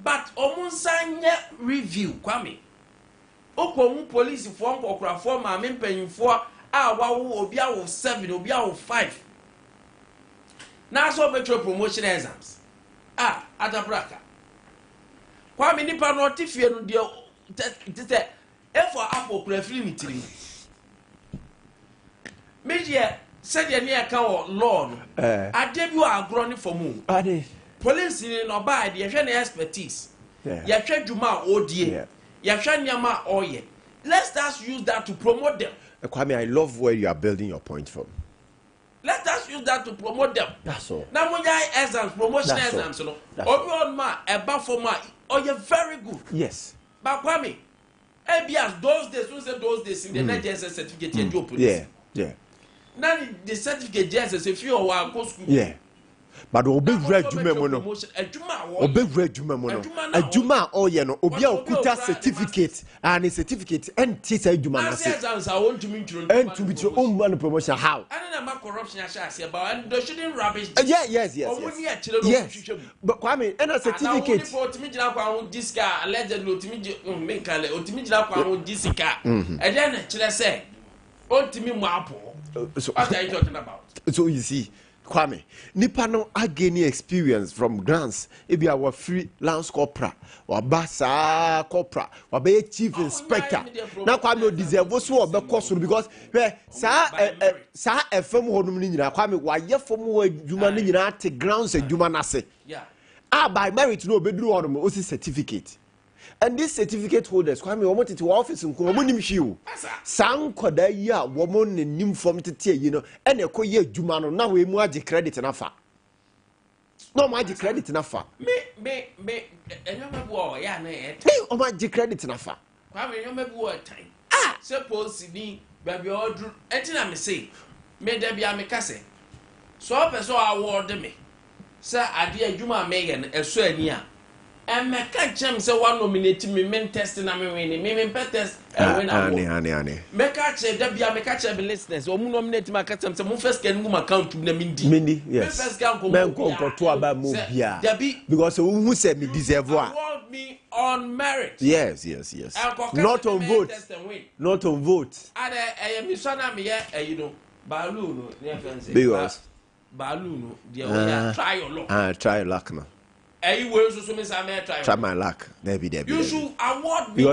Speaker 1: but omo nsanye review kwa me okomu police for nkokrafo ma me mpanyimfo wawo obi awo 7 obi awo 5 na so metro promotion exams adabraka kwa me nipa no tifie no de tete efo apo kura free mitiri meje said ye ne ka o law no ade bi o agro ne fomu police ni no ba de ye hwe na expertise ye hwe dwuma odie ye hwe nyama oye let's just use that to promote them.
Speaker 2: Kwame, I love where you are building your point from.
Speaker 1: Let us use that to promote them.
Speaker 2: That's all.
Speaker 1: Now, when you exams, promotion exams, you know, obi ma eba for ma, you're very good.
Speaker 2: Yes.
Speaker 1: But Kwame, ABS those days, who said those days in the NJS certificate, you police.
Speaker 2: Yeah.
Speaker 1: Now the certificate JSS, if you are go school.
Speaker 2: Yeah. but obewura adwuma mu no obewura adwuma mu no adwuma a ɔyɛ no obi a okuta certificate and certificate ɛnti sɛ adwuma na se ɛntumi turo ɔmma no promotion how yes but Kwame ɛna certificate
Speaker 1: what are you talking about?
Speaker 2: So you see, Kwame, nipa no ageni experience from grants. Ebi our freelance corporal, or basa corporal, or be chief inspector. Now Kwame deserve so be cost because sa FM honum ni nyina Kwame wa ye fom wa djuma ni nyina te grounds adjuma na se.
Speaker 1: Yeah.
Speaker 2: By merit no be duru honum o certificate. And this certificate holders, Kwame, we wanted to office in Komonim Shiu. Sang Kodaya, woman in Nim from Tia, you know, and a coye Jumano. Now we magic credit enough. No magic credit enough.
Speaker 1: Me, and you remember, yeah,
Speaker 2: oh, magic credit enough.
Speaker 1: Kwame, you remember what time? Suppose Sydney, baby, or Drew, and I may say, may there be a mecase. So up as I award me. Sir, I dear Juma Megan, a Swania. And me catch him say one nominate me men testing na me winning me test when I
Speaker 2: ani
Speaker 1: me catch there be me catch be listeners o mu nominate me catch him say mo first can mu account na mindi
Speaker 2: yes
Speaker 1: first can ko
Speaker 2: to aba mo bia because who say me deserve
Speaker 1: award me on merit
Speaker 2: yes not on vote
Speaker 1: ade me so na me you know balloon no near fence
Speaker 2: because
Speaker 1: balloon no try your luck
Speaker 2: try your luck no
Speaker 1: try
Speaker 2: my luck. Debbie.
Speaker 1: You should award me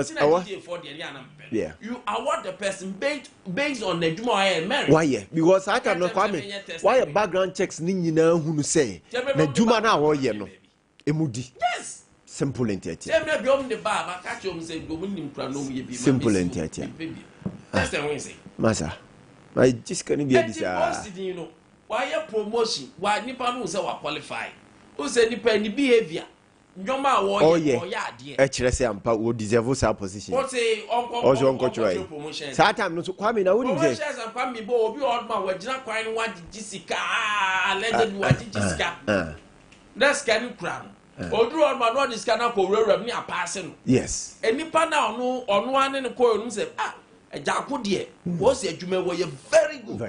Speaker 1: for the
Speaker 2: yeah.
Speaker 1: You award the person based on the Juma merit.
Speaker 2: Why? Yeah? Because I cannot Kwame. Why a background checks nina who say the Juma now or no. Emudi.
Speaker 1: Yes.
Speaker 2: Simple and yet. Simple and yet.
Speaker 1: That's the way say.
Speaker 2: Massa. I just can't be
Speaker 1: you know. Why a promotion? Why Nipa no say qualify? Who say nipa ni behavior nyoma wo ye ade
Speaker 2: e kire say ampa wo deserve sa position
Speaker 1: what say onko
Speaker 2: try that time no so Kwame na woni say
Speaker 1: shares and Kwame bo obi odma wa gina kwan ni wa jisika alleged wa jisika that's can kran odru odma no disika na ko wura ni apase no
Speaker 2: yes
Speaker 1: enipa na ono ane ne ko onu say Ejako de was adwuma wo ye very good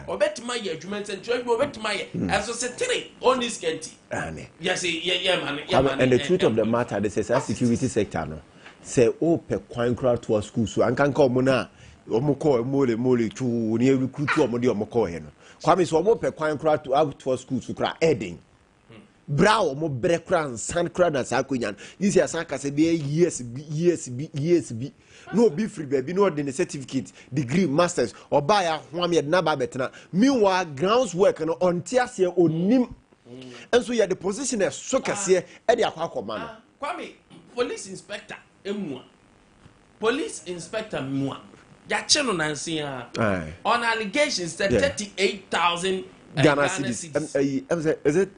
Speaker 1: obetima ye adwuma ntentwe obetima ye aso setire on this county yes man
Speaker 2: and the truth of the matter this is a security sector no say o pe kwan kra to school so ankanka omo na omo ko mole tu ni recruit omo de omo ko he no Kwame so omo pe kwan kra to school so kra edin bra omo bre kra san kra na sa akonya this is san ka se be years bi no be free baby no the certificate degree masters or buy a hwame na ba betena meanwhile grounds work no on tiase onim and so you the position is so kase e de akwa no
Speaker 1: Kwame police inspector emua ya cheno nansi on allegations that 38,000
Speaker 2: Ghana cedis is it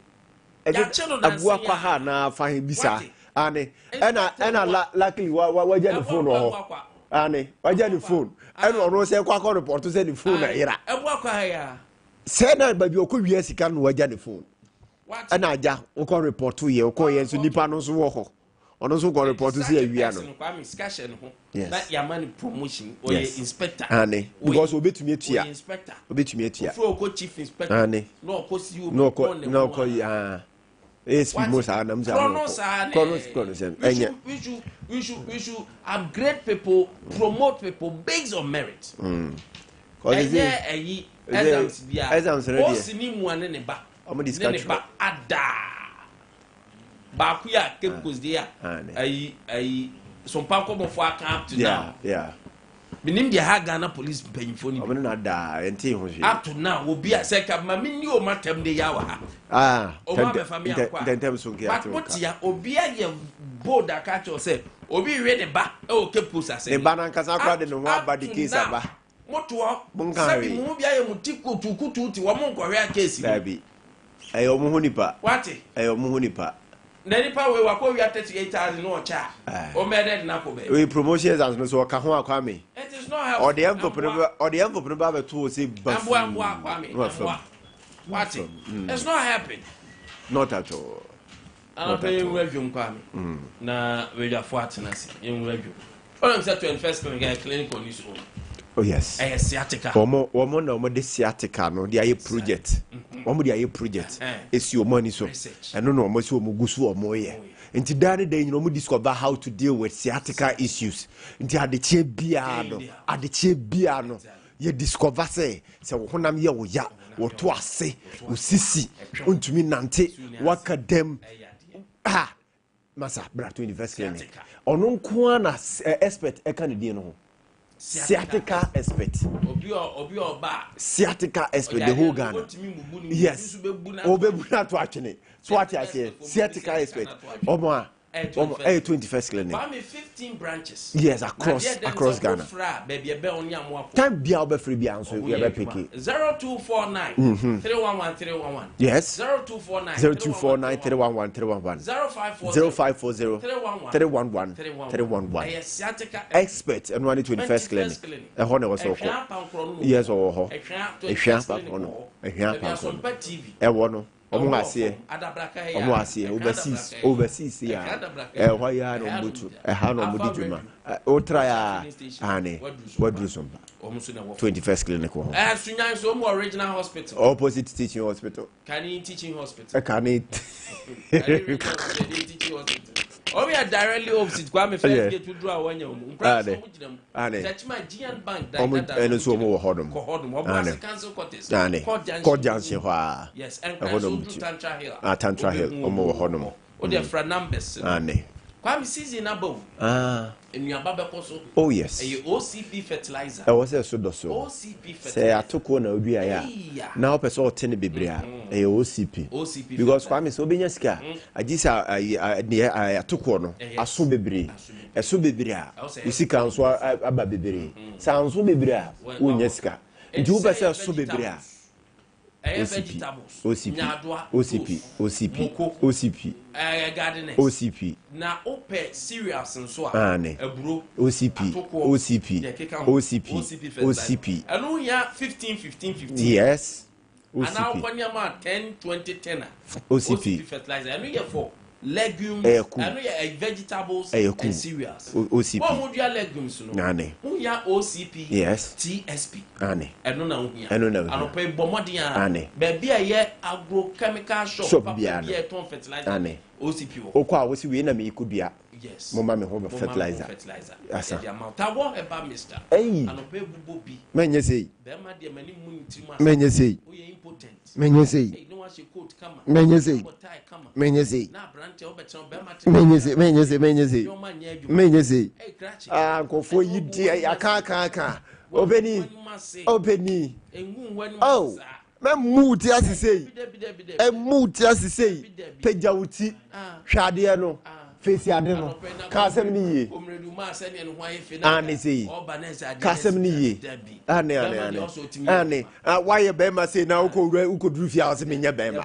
Speaker 2: abua kwa ha na fahin bisa ane ena luckily waje the phone ho ane waje the phone ena ono se kwa report to say the phone na ira
Speaker 1: abua kwa ya
Speaker 2: say na baby okwa sika no waje the phone ena aja okwa report to ye okwa ye so nipa no so wo ho ono so go report to say awia no
Speaker 1: Kwame discussion ho that your money promotion or inspector
Speaker 2: ane because obetumi atua
Speaker 1: fro ko chief inspector
Speaker 2: ane
Speaker 1: no ko si you
Speaker 2: no ko SP Musa
Speaker 1: we should upgrade people, promote people based on merit. Exams ready. Sompa come for up to now.
Speaker 2: Yeah.
Speaker 1: Minim the Ghana police mpanyimfo ni.
Speaker 2: Omo na da enti ho hwe.
Speaker 1: Up to now will be a second mami ni o matem de yawa.
Speaker 2: Tentem so get.
Speaker 1: But what ya obi aye bold catch you say obi we the ba o ke post say.
Speaker 2: The ba na nkasa akra de no ho aba the case aba.
Speaker 1: Moto sabi mu bia ye mutiko tukutu ti wo mo nkɔhwe a case.
Speaker 2: Baby. Ayo mo ho nipa.
Speaker 1: What?
Speaker 2: Ayo mo ho nipa.
Speaker 1: Nanipa we wako we 38,000 no cha. O made na ko be.
Speaker 2: We promotions as no so ka ho Kwame.
Speaker 1: It is not help.
Speaker 2: Or the envelope be to say
Speaker 1: Kwame. What? It's not helping.
Speaker 2: Not at all.
Speaker 1: I'm paying review, Kwame. Na we are fortunate in review. I'm set to invest in a clinical news.
Speaker 2: Oh, yes.
Speaker 1: A sciatica.
Speaker 2: Omo no mo de sciatica no de aye project. Omo de aye project. It's your money so. I don't know mo so mo gusu omo ye. Nti dane day you know mo discover how to deal with sciatica issues. Nti adeche bia no. Ye discover say wo honam ye wo ya, wo to ase, wo sisi, ontumi nante, waka dem. Ah. Masa bra to university clinic. Ono nko na expert e kan dey no. Sciatica expert. Obi oba. Sciatica expert the whole Ghana. Yes. Obebuna to atwene. So what I say, sciatica expert. Omo 21st clinic.
Speaker 1: 15 branches.
Speaker 2: Yes, across Ghana. Time bia obefree bia so we be pick
Speaker 1: 0249 311 311.
Speaker 2: Yes.
Speaker 1: 0249
Speaker 2: 311 0540 311 311. Expert and 21st clinic. E ho na we so ko. Yes, oh ho. E hwa pa no. E hwa pa. E wo no. Omo asie overseas ya ho ya no mbutu ha no mudi djuma o try ya ane wadru somba 21st clinic ho
Speaker 1: sunyan so mo original hospital
Speaker 2: opposite teaching hospital
Speaker 1: Kani teaching hospital
Speaker 2: Kani
Speaker 1: teaching hospital we are directly opposite Kwame first gate to draw one yam ane touch my Gian bank
Speaker 2: that eno so mo hodom
Speaker 1: cancel quarters
Speaker 2: court junction ho
Speaker 1: yes and Tantra Hill
Speaker 2: Tantra Hill omo hodom
Speaker 1: o the fra numbers
Speaker 2: ane
Speaker 1: Kwame season above enuaba bekoso
Speaker 2: oh yes
Speaker 1: OCP fertilizer
Speaker 2: I was so do so
Speaker 1: OCP fertilizer
Speaker 2: say atoko na odua ya na person otene bebre a OCP because Kwame so benya sika agisa atoko no aso bebre eso bebre a usika nso aba bebre sanso bebre a wonya sika nti wo pese so bebre a OCP
Speaker 1: gardeners
Speaker 2: OCP
Speaker 1: na ope cereals nso
Speaker 2: a
Speaker 1: eburo
Speaker 2: OCP
Speaker 1: anu ya 15
Speaker 2: yes
Speaker 1: OCP and now kwanya ma 10 20 10
Speaker 2: OCP
Speaker 1: fertilizer anu ya for legumes anu ya vegetables and cereals
Speaker 2: OCP
Speaker 1: what would you legumes no who ya OCP
Speaker 2: yes
Speaker 1: TSP
Speaker 2: anu
Speaker 1: na who ya
Speaker 2: anu
Speaker 1: pe bomodi an baby ye agrochemical shop
Speaker 2: bia
Speaker 1: ton fertilizer OCP
Speaker 2: okwa wo si we na me ikudua
Speaker 1: yes
Speaker 2: mama me ho fertilizer
Speaker 1: asa tawo eba mister anu pe bubo bi
Speaker 2: menye sei
Speaker 1: be ma de mani mu ntimu asa
Speaker 2: menye sei
Speaker 1: o ye impotent
Speaker 2: menye sei
Speaker 1: no wa she coat kama
Speaker 2: menye sei menye sei
Speaker 1: na branch o beton be ma
Speaker 2: menye sei nkofo yi di aka obeni oh me muti asisei pejawuti hwade no face ade no kasem ni ye ani sei kasem ni ye ani why be ma say na ukodru fi house me nya be ma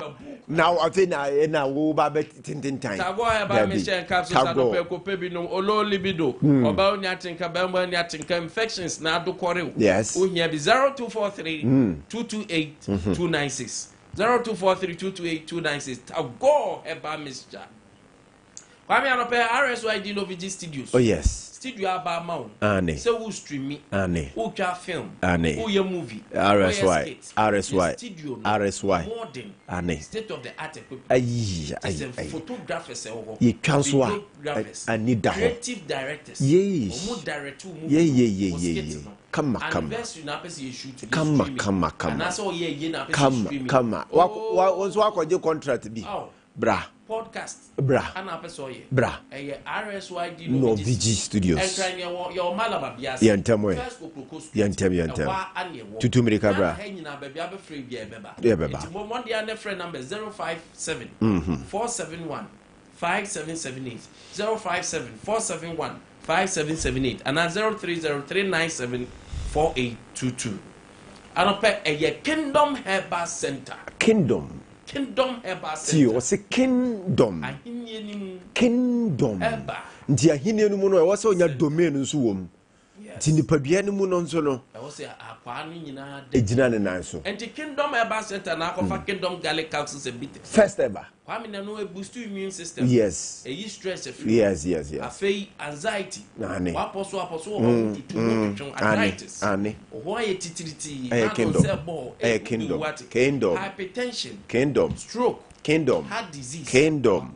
Speaker 2: now I think na wo ba be tintintan
Speaker 1: tago e ba me share capsule sa no pe ko pe bi no olo libido oba oni atinka be mo oni atinka infections na adokore
Speaker 2: yes
Speaker 1: o hia bi 0243 228 296 0243 228 296 tago e ba Mr. Kwame anope RSYD Novigi Studios
Speaker 2: oh yes
Speaker 1: studio aba maun say who stream me who twa film who ye movie
Speaker 2: RSY
Speaker 1: modern state of the art equipment
Speaker 2: ay
Speaker 1: photographers
Speaker 2: ye twanso a need that
Speaker 1: creative directors
Speaker 2: yes
Speaker 1: omo direct who
Speaker 2: yeah come
Speaker 1: best na person you shoot
Speaker 2: come
Speaker 1: and that's all ye na person streaming
Speaker 2: come wa ko je contract bi bra
Speaker 1: podcast
Speaker 2: bra
Speaker 1: ana person ye
Speaker 2: bra
Speaker 1: RSYD
Speaker 2: Novigi Studios
Speaker 1: and your malaba bias
Speaker 2: yentem tutu mirika bra
Speaker 1: hanyina ba bia be free bia beba
Speaker 2: beba
Speaker 1: mo mo dia ne friend number 057 471 5778 057 471 5778 and 0303974822 anope eye Kingdom Herbal Center Kingdom Herbal Center
Speaker 2: ti o se kingdom
Speaker 1: ahinie ni
Speaker 2: kingdom
Speaker 1: Herbal
Speaker 2: nti ahinie no mu no e wo se onya domain nso wom Tinipadua no mu no nso no.
Speaker 1: I was akwa no nyina
Speaker 2: Ejina ne nan so.
Speaker 1: And the Kingdom Herbal Center na akofa Kingdom Garlic capsules a bit.
Speaker 2: First ever.
Speaker 1: Kwame na no boost your immune system.
Speaker 2: Yes.
Speaker 1: A stress free.
Speaker 2: Yes.
Speaker 1: Afei anxiety.
Speaker 2: Nani.
Speaker 1: Waposo arthritis.
Speaker 2: Ani.
Speaker 1: Ohoye titiriti.
Speaker 2: Kingdom.
Speaker 1: Hypertension. Stroke. Heart disease.
Speaker 2: Kingdom.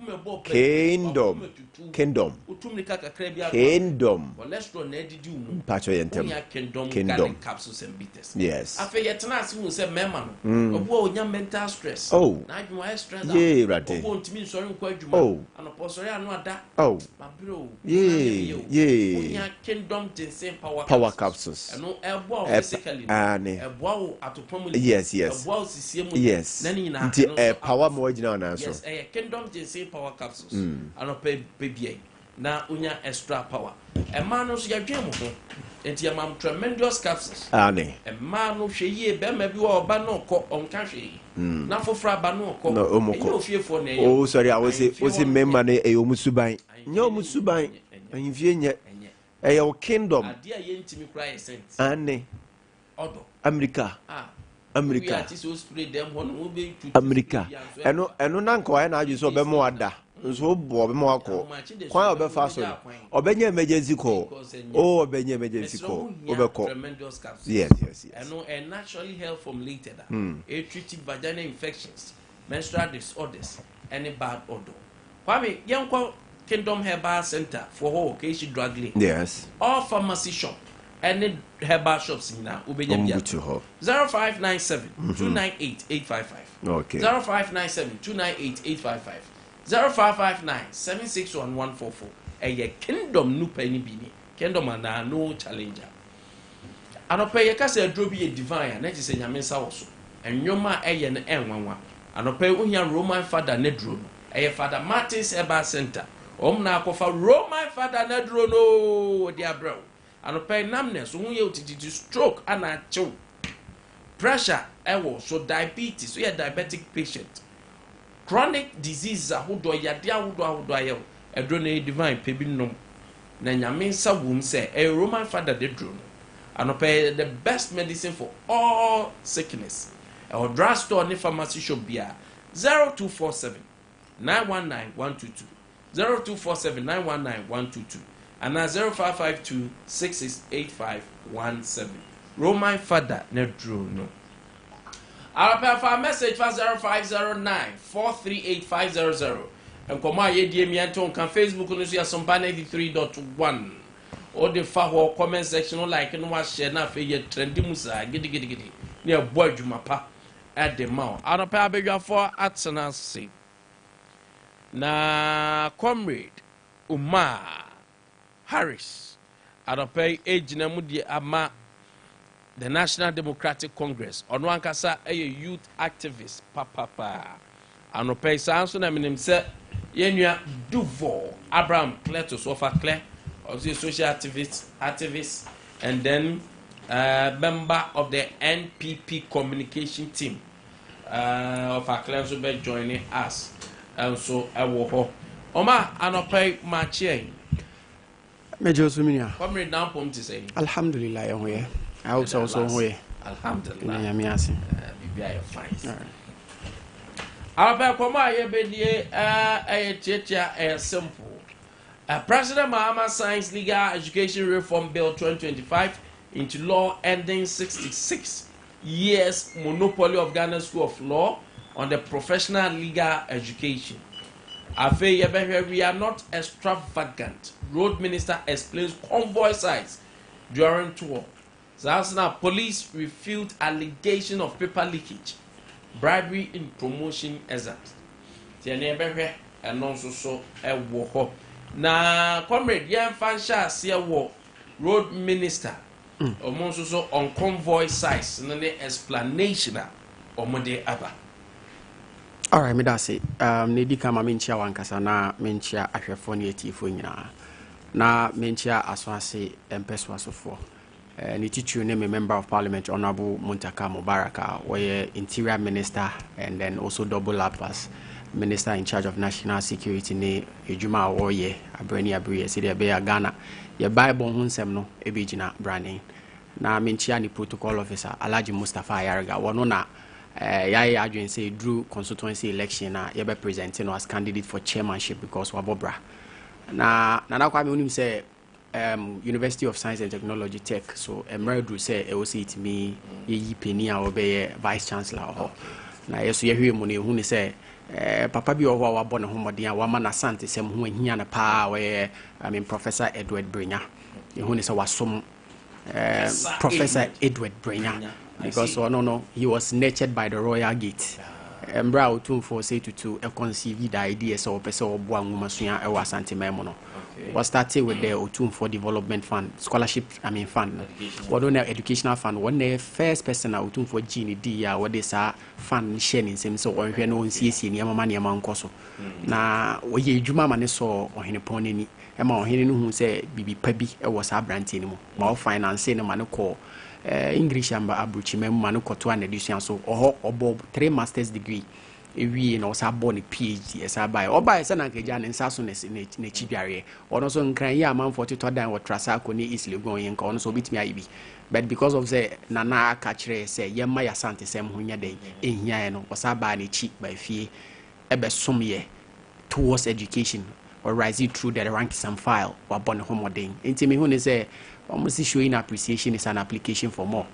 Speaker 1: Cholesterol na edidi umu.
Speaker 2: Pacho yentem.
Speaker 1: Kingdom capsules and bitters.
Speaker 2: Yes.
Speaker 1: Afei yetena asimu se mema no. Obo onya mental stress.
Speaker 2: Oh.
Speaker 1: Na adwuma stress.
Speaker 2: Yeah, rate.
Speaker 1: Obo ntimi nsori nkwa adwuma.
Speaker 2: Oh.
Speaker 1: Anoposori anu ada.
Speaker 2: Oh.
Speaker 1: Mabro.
Speaker 2: Yeah.
Speaker 1: Onya Kingdom ginseng
Speaker 2: power capsules.
Speaker 1: Eno ebo basically.
Speaker 2: Ani.
Speaker 1: Ebo atopomuli.
Speaker 2: Yes.
Speaker 1: Ebo sisiemu.
Speaker 2: Yes.
Speaker 1: Nani na.
Speaker 2: Nti power mo original na so.
Speaker 1: Yes, Kingdom ginseng power capsules. Anope baby. Na unya extra power. A man no so yadwen mo ho. Enti amam tremendous capsules.
Speaker 2: Ani.
Speaker 1: A man no hwe yie be ma bi wo ba no kɔ onka hwe. Na fofra ba no kɔ.
Speaker 2: No omoko. Oh sorry, I was member na e omusuban. Nya omusuban. Ahimfie nya. E your Kingdom.
Speaker 1: Ade a yentimi kura ye sent.
Speaker 2: Ani.
Speaker 1: Odo.
Speaker 2: America. America. Eno na nko na aju so be mo ada. Nso bo be mo akọ. Kwan obefa so. Obenya emergency call. Oh, obenya emergency call. Obekọ. Yes.
Speaker 1: Eno naturally health formulated. A treated vaginal infections, menstrual disorders, any bad odor. Kwame, yenko Kingdom Herbal Center for whole occasion drug lane.
Speaker 2: Yes.
Speaker 1: All pharmacy shop. Any herbal shops in now, 0597 298 855.
Speaker 2: Okay.
Speaker 1: 0597 298 855. 0559 761 144. A Kingdom no penny bini. Kingdom and no challenger. I don't pay a case a droby a divine, and that is a Yamesa also. And your ma a yen and one. I don't pay Unya Roman Father Nedro. A Father Martin's Herbal Center. Omna kofa Roman Father Nedro no, dear bro. And pay numbness, who you to stroke and a choke. Pressure, so diabetes, so you're a diabetic patient. Chronic diseases, who do ya dear, who do I a drone divine pebinum. Nanyaminsa womb say a Roman father did drone. And pay the best medicine for all sickness. Our drugstore and pharmacy shop be 0247 919 122. 0247 919 122. And now 0552 668517. Roman father Nedro no. I'll pay for a message for 0509 438 and come out ye DM Yanton can Facebook on Sompa 93.1. Or the far comment section like and watch share na for ye trendy musa giddy near boy Jumapa at the mouth. I'll pay a bigger for at Sanasi. Na comrade Umar Harris, Adope age namudi ama the National Democratic Congress. Onwankasa a youth activist, papa. Anope sanso na minim se yenua Duvo Abraham Claire to Sofa Claire, also social activist, and then member of the NPP communication team of our Claire so be joining us, and so I will hope. Oma anope machi.
Speaker 4: Major Sumina.
Speaker 1: Comrade now point to say.
Speaker 4: Alhamdulillah, I also way.
Speaker 1: Alhamdulillah.
Speaker 4: Yamiasi.
Speaker 1: Be fine. Our Koma Yebedie a simple. President Mahama signs Legal Education Reform Bill 2025 into law ending 66 years monopoly of Ghana School of Law on the professional legal education. We are not extravagant. Road Minister explains convoy size during tour. Zausana police refute allegation of paper leakage, bribery in promotion exams. Tianebe and also so a war. Na comrade Yan Fansha Sia war Road Minister almost so on convoy size and the explanation of Mode Abba.
Speaker 4: All right, me da say nedi kama menchia wankasa na menchia ahwefo ne atifo nyina na menchia aswase empeso asofo ne tichu ne member of parliament honorable Muntaka Mubaraka, where interior minister and then also double up as Minister in charge of national security ne ejuma oye abrani abriye se de be Ghana ye Bible hunsem no ebegina branding na menchia ni protocol officer Alhaji Mustafa Ayarga wono na yaya adwen say drew constituency election na ye be presenting as candidate for chairmanship because wabobra na Kwame unim say University of Science and Technology Tech so emredu say e o see it me ye penny a obey vice chancellor na yeso ye hwe mu ne hu ni say papa bi owo wa bɔ ne homɔden a wama na sante sɛm ho ahia na paa we Professor Edward Brenya hu ni say wasom Professor Edward Brenya because no he was nurtured by the Royal Gate mbra otumfo say to conceive the idea so person obo anwoma sua e wa asante memo no was started with the Otumfo Development Fund scholarship fund what on educational fund one the first person Otumfo Gini dia what is a fund sharing same so on hwe no nsiesie ne mama ne nkoso na wo ye adwuma ma ne so ohene pon ni e ma ohene no hu say bibi pa bi e wo sa branch ni mu ma finance ne ma ne ko English amba abruchi mem ma ne ko to an edition so obo 3 master's degree ewie na osa born PhD esa bai oba esa na nkeja ne nsa so ne chibiare ono so nkran ya man 42 dan wo trasa ko ne East Legon yen ka ono so bitimi ayi bi but because of the nana aka kire say yemma ya sante sem ho nya den ehia no osa ba ne chi ba fie ebe som ye towards education or rising through the ranks and file wa born homoden enti me hu ne say almost showing appreciation is an application for more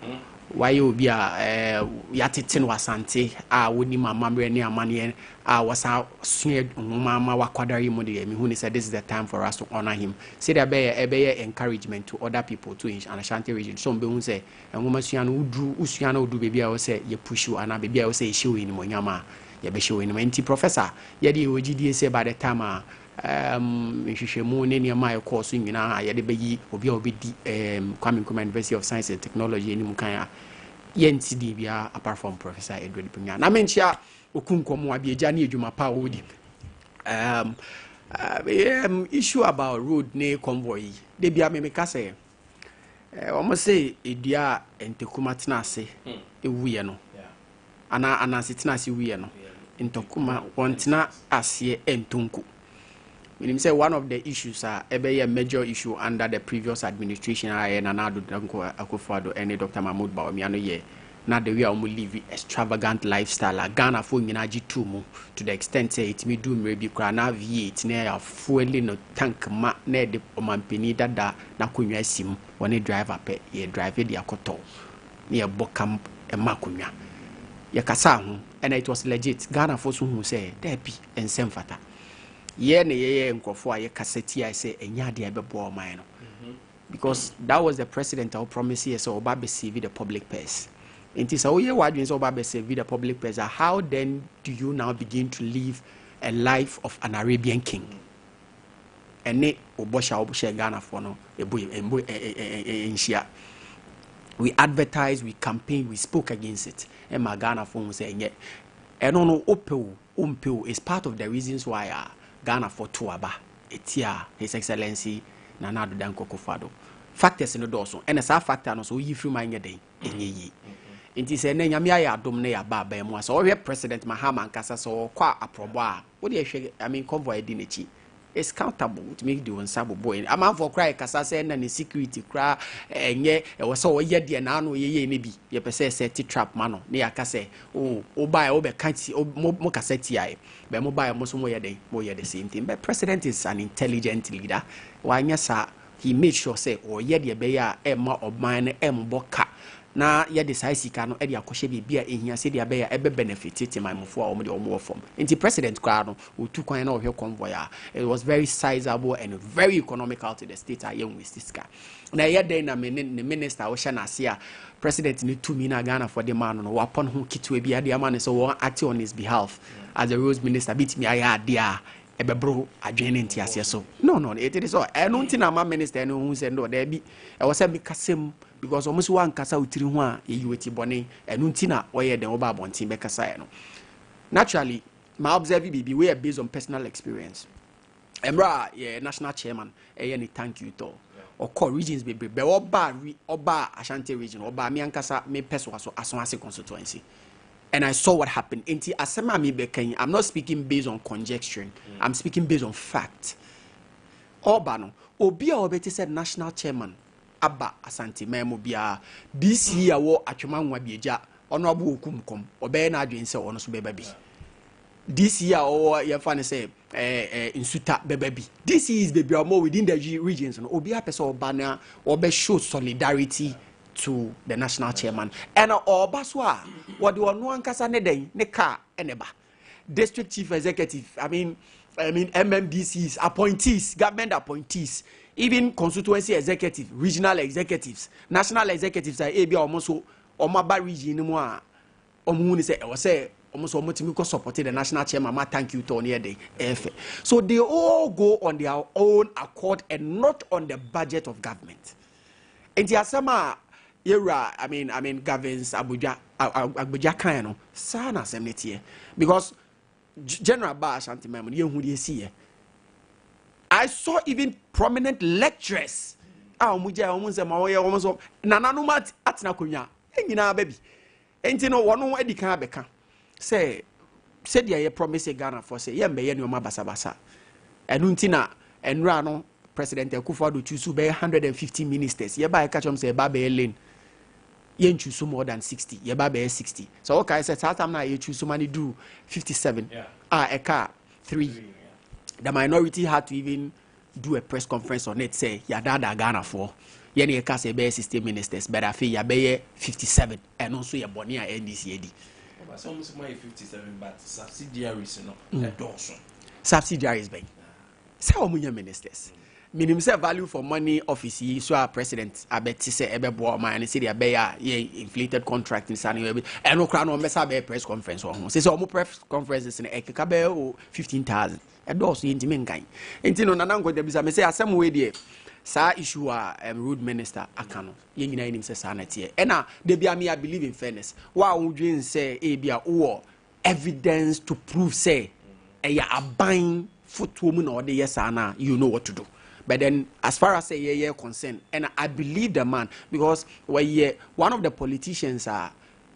Speaker 4: why you be yateten wasante woni mama mre ne amane wasa sua mama wakwadari mu de me hu ni said this is the time for us to honor him say there be encouragement to other people to in Ashanti region so be hu say enwoma sua no usua no udu bebia wo say ye push you ana bebia wo say ye show ni monyama ye be show ni anti professor ye de ogidie say by the time hwehwemu ne ne ma course nyina ye de beyi obi a obedi Kwame Nkwantabisa University of Science and Technology ni mu kan yenti di bia apart from Professor Edward Brenya na menchia okunkomo abieja ne adwuma pa wodi issue about road ne convoy de bia me ka say almost say edua entekuma tena ase ewuye no ana ananse tena ase wuye no entekuma wontena ase entonku. Meaning say one of the issues are a major issue under the previous administration and Nana Akufo-Addo and Dr. Mahmoud Bawumia ye na the way we live extravagant lifestyle Ghana for nyinaji to the extent say it me do maybe krana V8 na fuel no tank ma na de omampeni dada na konwa sim one driver pe ye drive the akoto na ye bokam e makonwa ye kasa ho and it was legit Ghana for so hu say there be ensem fata ye ne ye nkofo aye kaseti I say enya de abebo man no because that was the president who promised yes so oba be save the public purse enti so ye wadwen so oba be save the public purse how then do you now begin to live a life of an Arabian king ene obosha Ghana for no enhia we advertise we campaign we spoke against it and my Ghana for say enye eno no opeu is part of the reasons why Ghana for Tuaba, Etia, His Excellency Nana Ado Akufo-Addo. Factors in the dorsal, and as a factor, no so you through my day in ye. It is a name ya domne baba was all your president Mahama and Casa so qua a proba. What do you convoy dinichi? It's countable to make do one sabo boy. A man for cry Casa and security cry and ye was so yet the anano ye maybe ye per se set trap mano near Case. Oh, buy over can't more cassetti. But mobile most more the same thing. But president is an intelligent leader. Why yes, sir, he made sure say or yet the bear Emma or mine boka. Na ye decide sikano e dia kwhye bibia ehia se dia be ya ebe benefit my mofo a omo form nti president kwano otu kwan na ohwe convoy it was very sizable and very economical to the state a young Mr. na ye den na minister wo hye na ase a president ni tumi na Ghana for the man no wapon ho kitwe bia dia man so won act on his behalf as a rose minister bitimi aya ade a ebebro adwene nti ase so no it is so eno nti na ma minister no hu se ndo da bi e wo se bi kasem because almost one kasa utiri ho a ye yiweti bone enu nti na oye den oba abontin be kasa no naturally my observe bibi we are based on personal experience emra ye national chairman ni thank you to or call regions be oba Ashanti region oba mi ankasa me peso aso ase constituency and I saw what happened. I'm not speaking based on conjecture. I'm speaking based on fact. Obano, Obia Obeti said national chairman, Abba Asante Memobia, this year war at Chumangwabija, Honorable Kumkum, Obena Adrian say honest baby. This year or your funny say in Suta baby. This is baby or more within the regions and Obia Peso Obana or be show solidarity to the national chairman. And Obaswa, what do one kasa ne day, ne car, eneba. District chief executive, I mean MMDCs, appointees, government appointees, even constituency executive, regional executives, national executives are able almost Omaba region more. Say almost almost supported the national chairman. Thank you, Tony. So they all go on their own accord and not on the budget of government. And the Asama era, I mean governs Abuja Kano, Sana Semnetier, because General Bash anti-memory, you see. I saw even prominent lecturers. Almost Nananumat Atnakunya, and baby. And you know, one way the Kabeka said, you promise Ghana for say, Yambe, no Mabasabasa. And Untina and Rano, President Akufo-Addo choose 150 ministers. Yeba catch him say, Babe Lane. You choose more than 60. You buy 60. So okay, I said, time now you choose so many do 57. Yeah. A car 3. Yeah. The minority had to even do a press conference on it. Say, Yadada Ghana for. You can say 60 ministers, but I feel you buy 57, and also your Bonia NDCAD.
Speaker 1: But almost my 57, but subsidiaries, you know, Dawson.
Speaker 4: Subsidiaries, by. So many ministers. Minimum say value for money office so our president I bet say ebe bo man and say they be inflated contract in Sani and no crown no messa be press conference on say so press conferences in ekeka be 15,000 e do so yintimi nkan enti no Nana Nkwantabisa me say asem we dey sa issue road minister akano ye nyina nim say sa na tie e na de bia me I believe in fairness wa wodwen say e bia wo evidence to prove say e ya aban foto mu na ode yes na you know what to do. But then, as far as a concerned, and I believe the man because one of the politicians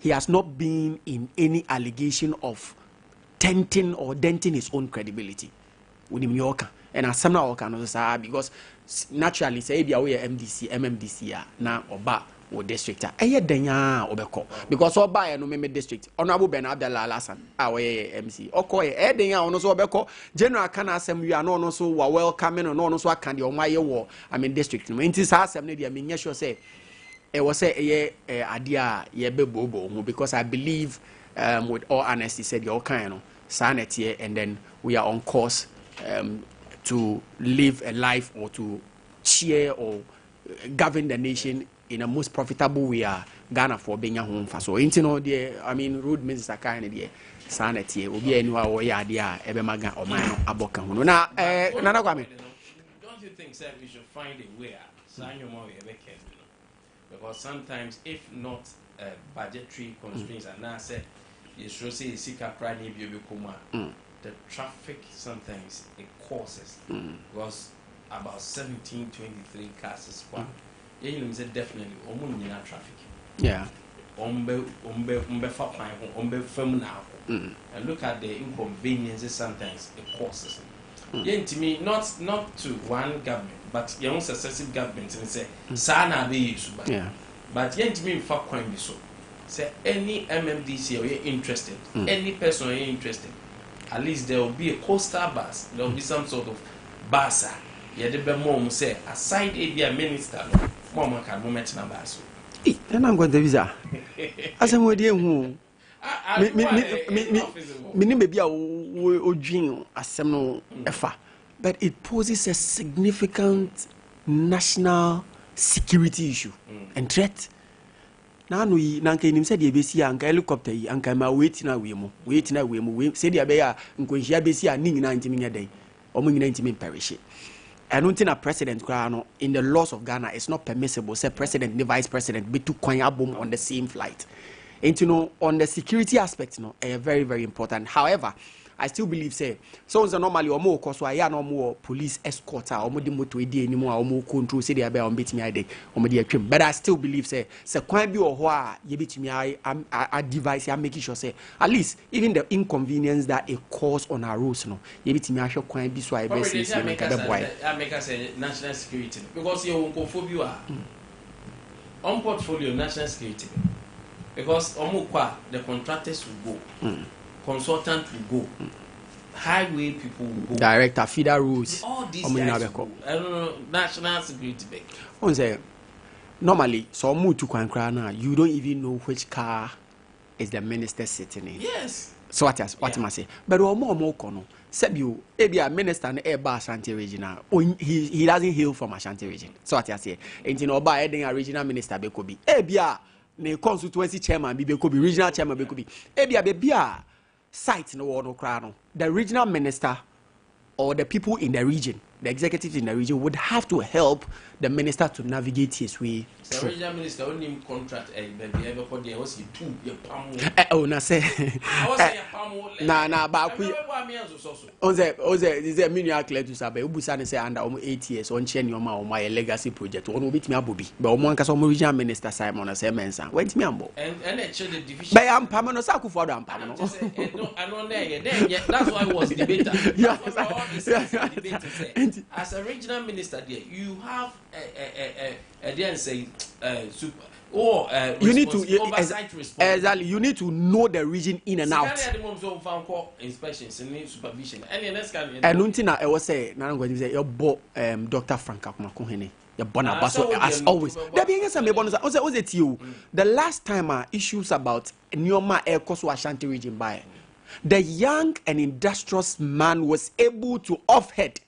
Speaker 4: he has not been in any allegation of denting his own credibility with him Yorker. And as some now can say because naturally say be away MDC, MMDC now oba or district. Denya obeko because oba no me district. Honorable Ben Abdallah Alasan away MC. Okoye denya ono so obeko general can asem we are no so welcoming no so can the omaye war I mean district. No inti sa asem ne dia me sure say e was say Ade ye bebobo because I believe with all honesty said your kind no sanity and then we are on course to live a life or to cheer or govern the nation in a most profitable way Ghana for being a home for so intino there I mean road minister kind of there sanity will be anywhere or idea ebemaga or mine aboka no na Nana Kwame
Speaker 1: don't you think sir we should find a way because sometimes if not budgetary constraints and now say you should say sika pride the traffic sometimes it causes because about 1723 cars is one. You know, definitely in traffic. Yeah. And look at the inconveniences sometimes it causes. Yeah, to me, not to one government, but your successive governments and say, Sana be yeah. But yeah, to me, for coin be so. Say any MMDC or you're interested, any person you're interested, at least there will be a coastal bus, there will be some sort of bus. Yeah, the mom say aside a minister, mama can moment number so.
Speaker 4: And I'm going to visa. As I'm with you, maybe I dream as some effort, but it poses a significant national security issue and threat. Now we nanke him said the besi anka helicopter anka ma waiting away mo said the abeya nkonhia besi a ning na ntimi nyadai omo nyina ntimi perish. I don't think a president in the laws of Ghana it's not permissible say president and the vice president be two coin album on the same flight. And you know on the security aspect very very important. However, I still believe say so normally or more cause why no more police escort or more the motor anymore or more control say they be on bit me ide or more trim. But I still believe say kwan bi or wha ye bit me I device I making sure say at least even the inconvenience that it cause on our roads no ye bit me ahwe kwan bi so I be say I make
Speaker 1: us say national security because you won't confuse you on portfolio national security because the contractors will go, consultant will go, highway people will go,
Speaker 4: director feeder roads,
Speaker 1: all these guys will go. I don't know national security.
Speaker 4: On say normally so move to Kwankrana, you don't even know which car is the minister sitting in.
Speaker 1: Yes.
Speaker 4: So what am I say? But more kono. Said you, maybe a minister in Eba Ashanti region. He doesn't hail from Ashanti region. So what I say? And you know, by adding a regional minister, be could be. Ebia, the constituency chairman, be could be regional chairman, be could be. Ebia, be a site no one no crown. The regional minister or the people in the region, the executives in the region would have to help the minister to navigate his way.
Speaker 1: The regional minister only contract baby ever for there was two
Speaker 4: oh na say na ba ku oze menu clear to sabe obusa ne say under 8 years on chain your ma my legacy project on obit me abobi but o mo nka so regional minister Simon say mensa went me ambo
Speaker 1: and the division
Speaker 4: by am pam no sa ku for am pam no
Speaker 1: I know there that's why I was debater as a regional minister there you have a then say super or
Speaker 4: you need to exactly you need to know the region in and out
Speaker 1: inspections and supervision
Speaker 4: and untina I was say na go say your Dr. Frank Akumakohene your bonabaso as always there being some bonus the last time issues about Nyoma Air Koso Ashanti region by the young and industrious man was able to offhead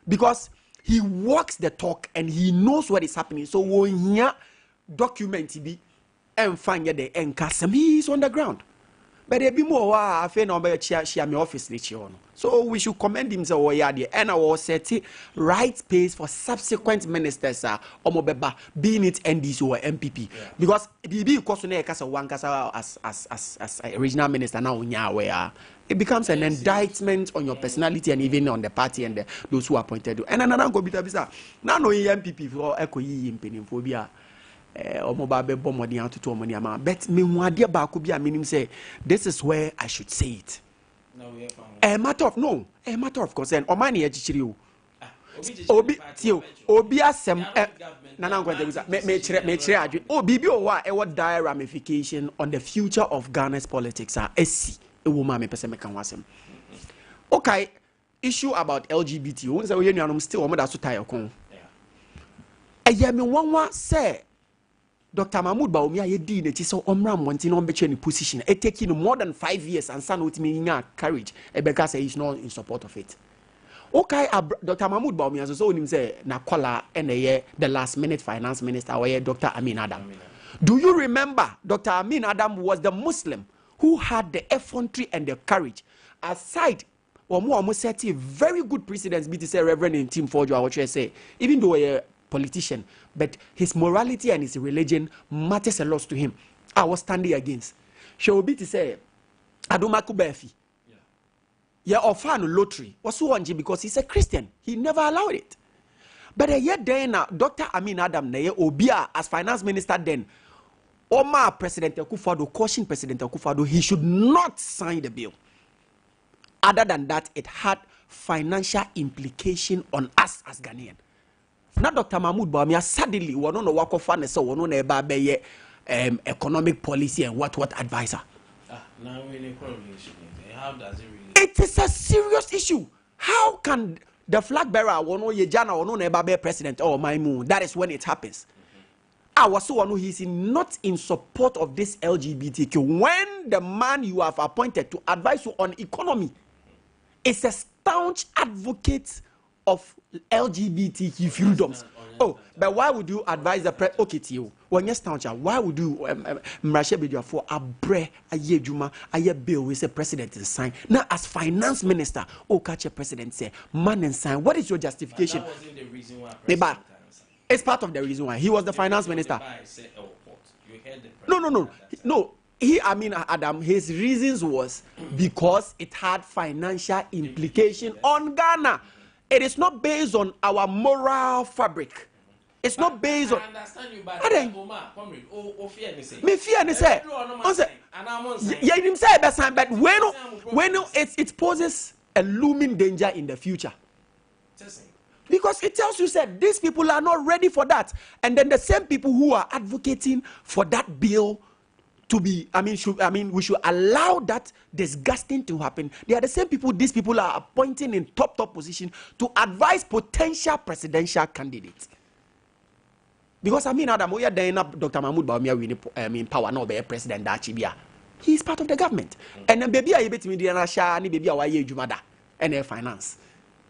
Speaker 4: because he walks the talk and he knows what is happening. So when you document be and find the encasem, he is on the ground. But there be more I feel no be share my office so we should commend him so and I was set right pace for subsequent ministers omobeba being it NDC or MPP because because as a regional minister now where it becomes an indictment on your personality and even on the party and those who are appointed to. And another go bisa now no MPP for echo yi phobia omobabe bomodi anto to omoni ama but me hu ade ba ko bia menim say this is where I should say it. A matter of concern o man e achichiri o obi tio obi asem nana Nkwantabisa me kire adwe o bibi o wa e what dire ramification on the future of Ghana's politics esi e wo ma me pese me kan wasem. Okay, issue about LGBT won say we nuanom still o mo da so tie kon eya me wanwa say Dr. Mahmoud Bawumia ye di ne ti so omra monti no be position it taking more than 5 years and san otimi nya courage e be ka say he's not in support of it. Okay, Dr. Mahmoud Bawumia so onim say na kola ene the last minute finance minister where Dr. Amin Adam. Do you remember Dr. Amin Adam was the Muslim who had the effrontery and the courage aside omo set very good precedents be to say Reverend Tim Forjo what you say even though a politician, but his morality and his religion matters a lot to him. I was standing against. She will be to say, Adumaku Befi. Yeah, or fan lottery. Was one because he's a Christian. He never allowed it. But a year then, Dr. Amin Adam Neye Obia as finance minister then, Omar President Akufo-Addo cautioned President Akufo-Addo he should not sign the bill. Other than that, it had financial implication on us as Ghanaians. Now Dr. Mahmoud Bawumia suddenly we don't know what offer so we don't know be economic policy and what advisor.
Speaker 1: Now in economic issue, how does it really?
Speaker 4: It is a serious issue. How can the flag bearer we know Yejana or no be president or my moon? That is when it happens. I was so one he's not in support of this LGBTQ. When the man you have appointed to advise you on economy is a staunch advocate of LGBTQ freedoms. Oh, but why would you advise the press? Okay, to you. When you're staunch, why would you Mrashe for a bre a year juma a year bill with the president and sign? Now, as finance minister, catch a president say man and sign. What is your justification?
Speaker 1: That wasn't the reason why.
Speaker 4: It's part of the reason why he was the finance minister. No. Adam, his reasons was because it had financial implication on Ghana. It is not based on our moral fabric. It's not based on.
Speaker 1: I understand you, but
Speaker 4: me fear ni say. Yeah, him say but when it poses a looming danger in the future. Because it tells you that these people are not ready for that, and then the same people who are advocating for that bill to be, we should allow that disgusting to happen. They are the same people these people are appointing in top position to advise potential presidential candidates. Because Adam, we are there up Dr. Mahmoud Bawumia power now be president Ade Akye Abia. He is part of the government. And then baby I bet me the Rasha ni baby awaye jumada and finance.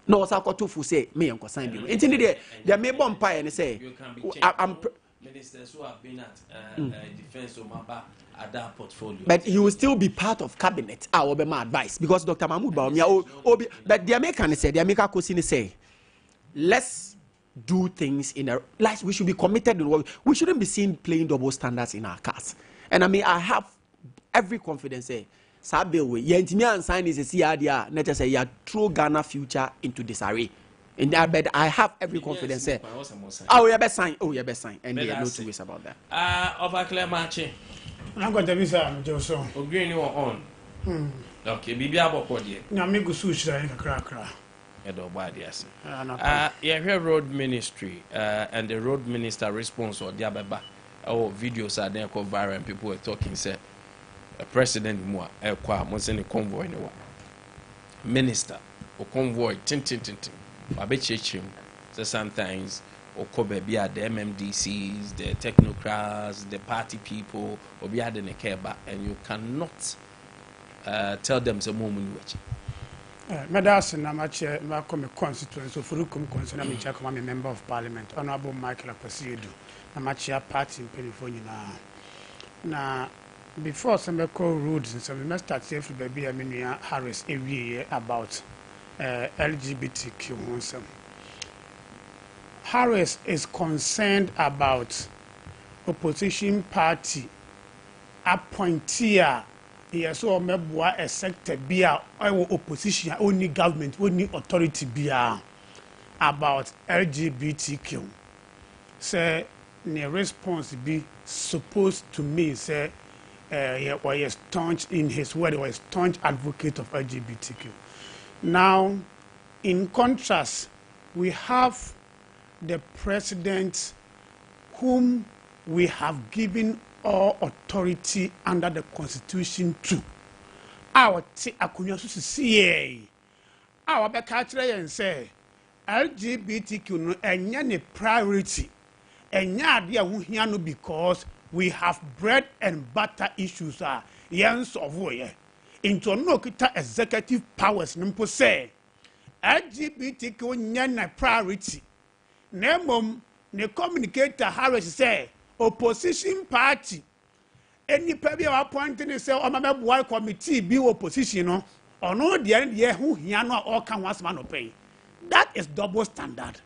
Speaker 4: No, so I got to say me and sign bill. Intended there may bomb pie and say I'm
Speaker 1: ministers who have been at defense of Maba at that portfolio.
Speaker 4: But he will still be part of cabinet. I will be my advice because Dr. Mahmoud Bawumia but the American say, let's do things in a like we should be committed to what we shouldn't be seen playing double standards in our cars. And I have every confidence Sabe we yentimi ansign is a CRDR not just say throw Ghana future into disarray. In that bed, I have every confidence. You best sign. And there are no two ways about that.
Speaker 1: Over clear matching.
Speaker 5: I'm going to be some Johnson.
Speaker 1: Green you on. Okay, Bibi Abokodi.
Speaker 5: Now make go switch in a crack.
Speaker 1: Yeah, road ministry and the road minister response or Diababa. Our videos are there called viral and people were talking. Say, President Moa, Monsignor convoy, minister or convoy, tin. So sometimes Okobe be at the MMDCs, the technocrats, the party people, or be at the Nekeba, and you cannot tell them the moment which.
Speaker 5: Medas and Amache, Malcolm constituency, so Furukum concern, I'm a member of parliament, Honorable Michael Apasidu, Amachia party in California. Now, before some roads and some must start safe baby, Harris every year about LGBTQ. Harris is concerned about opposition party appointee. Yes, so mebwa a sector bia or opposition only government only authority bia about LGBTQ. Say the response be supposed to me say was staunch in his word, was staunch advocate of LGBTQ. Now, in contrast, we have the president whom we have given all authority under the constitution to. Our CA. Our Bekatre and say LGBTQ no any priority. Because we have bread and butter issues yens of way. Into no kita executive powers numpo say LGBTQ nyana priority. Nemom ne communicator Harris say opposition party any people appointing say boy committee be opposition or no the end who here no all can once man pay. That is double standard.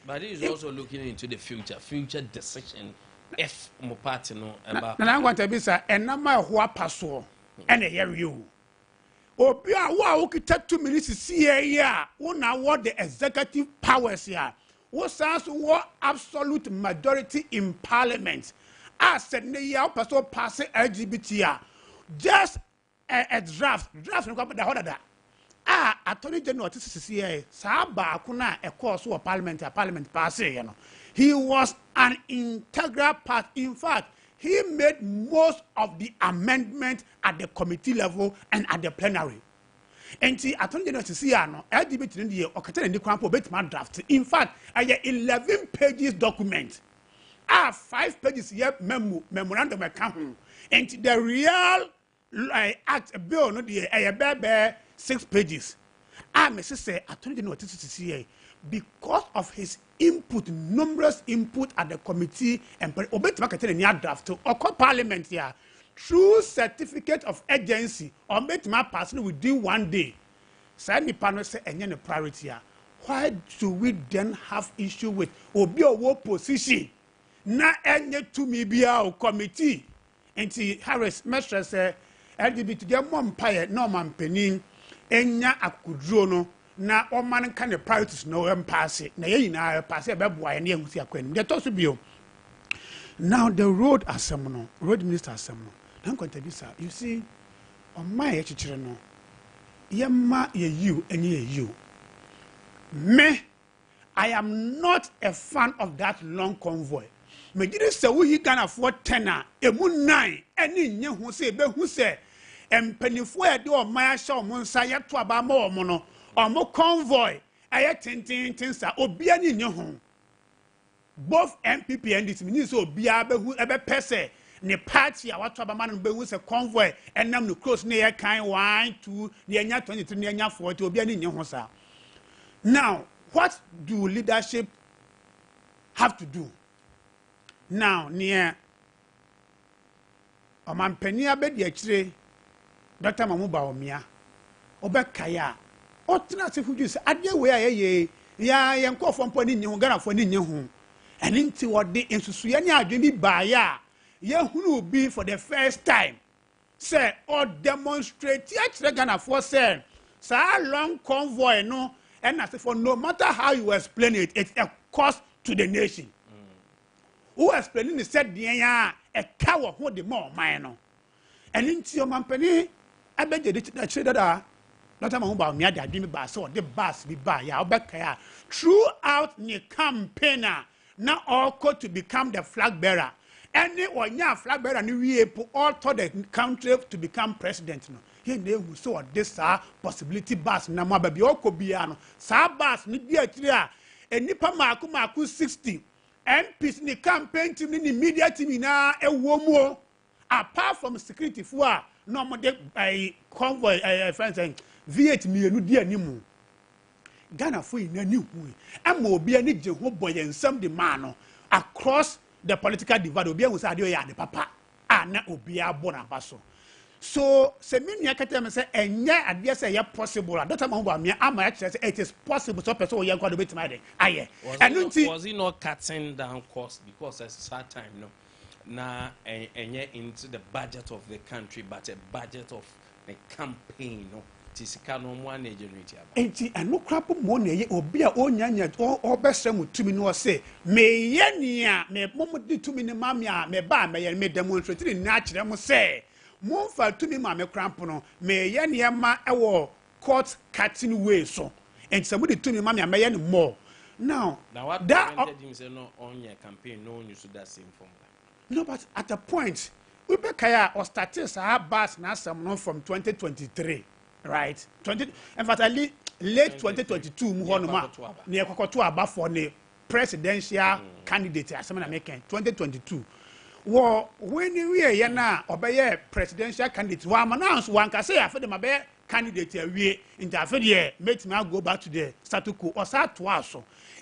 Speaker 1: But he is also looking into the future decision if my party no about
Speaker 5: I'm going to be sir and number who passo and hear you. Obia wa okita 2 minutes here who now what the executive powers here. What sounds what absolute majority in parliament. I said, "Neya paso pass LGBT. Just a draft. No come the order. Attorney General TCCA. Saba kuna a course of parliament pass. He was an integral part. In fact, he made most of the amendment at the committee level and at the plenary. And see, I told you to see LGBT in the Okatan and the Crampo Betman draft. In fact, I have 11 pages document. 5 pages here memorandum account. And the real act bill no the 6 pages. Mrs. say I told you to see because of his input, numerous input at the committee and Obetman and the draft to parliament here. True certificate of agency or make my person within 1 day. Send the panel say any priority. Why do we then have issue with Obio position? Na any to me be our committee enti Harris mestre say LGBT dem mo mpaye na man panin enya akuduro no na oman kan the priorities no empase na ye nyina pass e beboa ye na ehusi akwan de to so bio. Now the road assembly, road minister assembly. Nkwantabisa, you see, on my chichire no, yemma ye you and ye you. Me, I am not a fan of that long convoy. Me did say we can afford tenor, a moon 9, any nye who say, be who say, and pennyfo e do my show monsa yet to about more mono, or more convoy, I had 10 things that obiani in your home. Both MPP and this minister obiabe who ebe pese ne party a watu abaman be who se convoy and nam no close near kind 1 2 near 23 near 40 obiani nye ho sa. Now, what do leadership have to do? Now, near Omampeni abedi akire Dr. Mamuba Omia Obekaya Otina se fuju se ade we ayeye ya yenko fompo ni nye ho Ghana fo ni nye ho. And into what the insusuya ni adwini baya ye hunu be for the first time say or demonstrate ya Ghana for say sa long convoy no and as for no matter how you explain it, it's a cost to the nation. Who explaining the said the ya a cow who the more mine and into your company I bet you that say that not about me adwini ba so the bus be by ya obekaya throughout the campaigner. Now all called to become the flag bearer. Any or nya flag bearer ni we all told the country to become president. No, he who saw this possibility bus na ma baby oko biano. Sa bus ni dia tria. E nipa maku 60. MPs ni campaign team ni media team na e womo. Apart from security for no more convoy friends V8 mienu dia ni mu. Ghana for in a new way. And more be any Jehovah and some demand across the political divide. Obi was adio the papa. Ana obia bona baso. So se mini akatem say enye ade say possible. Dr. Mahumba me am actually say it is possible so person we yanko do bit my aye.
Speaker 1: Was he not cutting down costs because it's sad time no. Na enye into the budget of the country but a budget of the campaign no.
Speaker 5: Enti anu krap mo na ye obi a onyanya o besem tumi no say me ye nia me momo di tumi ne mame a me ba me ye me demonstrate ni na kire mo say mo fa tumi ma me cramp no me ye nia ma e wo court cutting way so enti some di tumi mame a me ye no more now
Speaker 1: what prevented him say no on your campaign no you should that same form
Speaker 5: no but at a point we be kaya or started sa bus na some from 2023. Right, 20. In fact, late 2022, muhonoma near Kokoto Aba for the presidential candidate. As I'm making 2022. Well, when we are yana obey presidential candidate, one announce one can say after the mabe candidate we interfere make me go back to the status quo or start to us.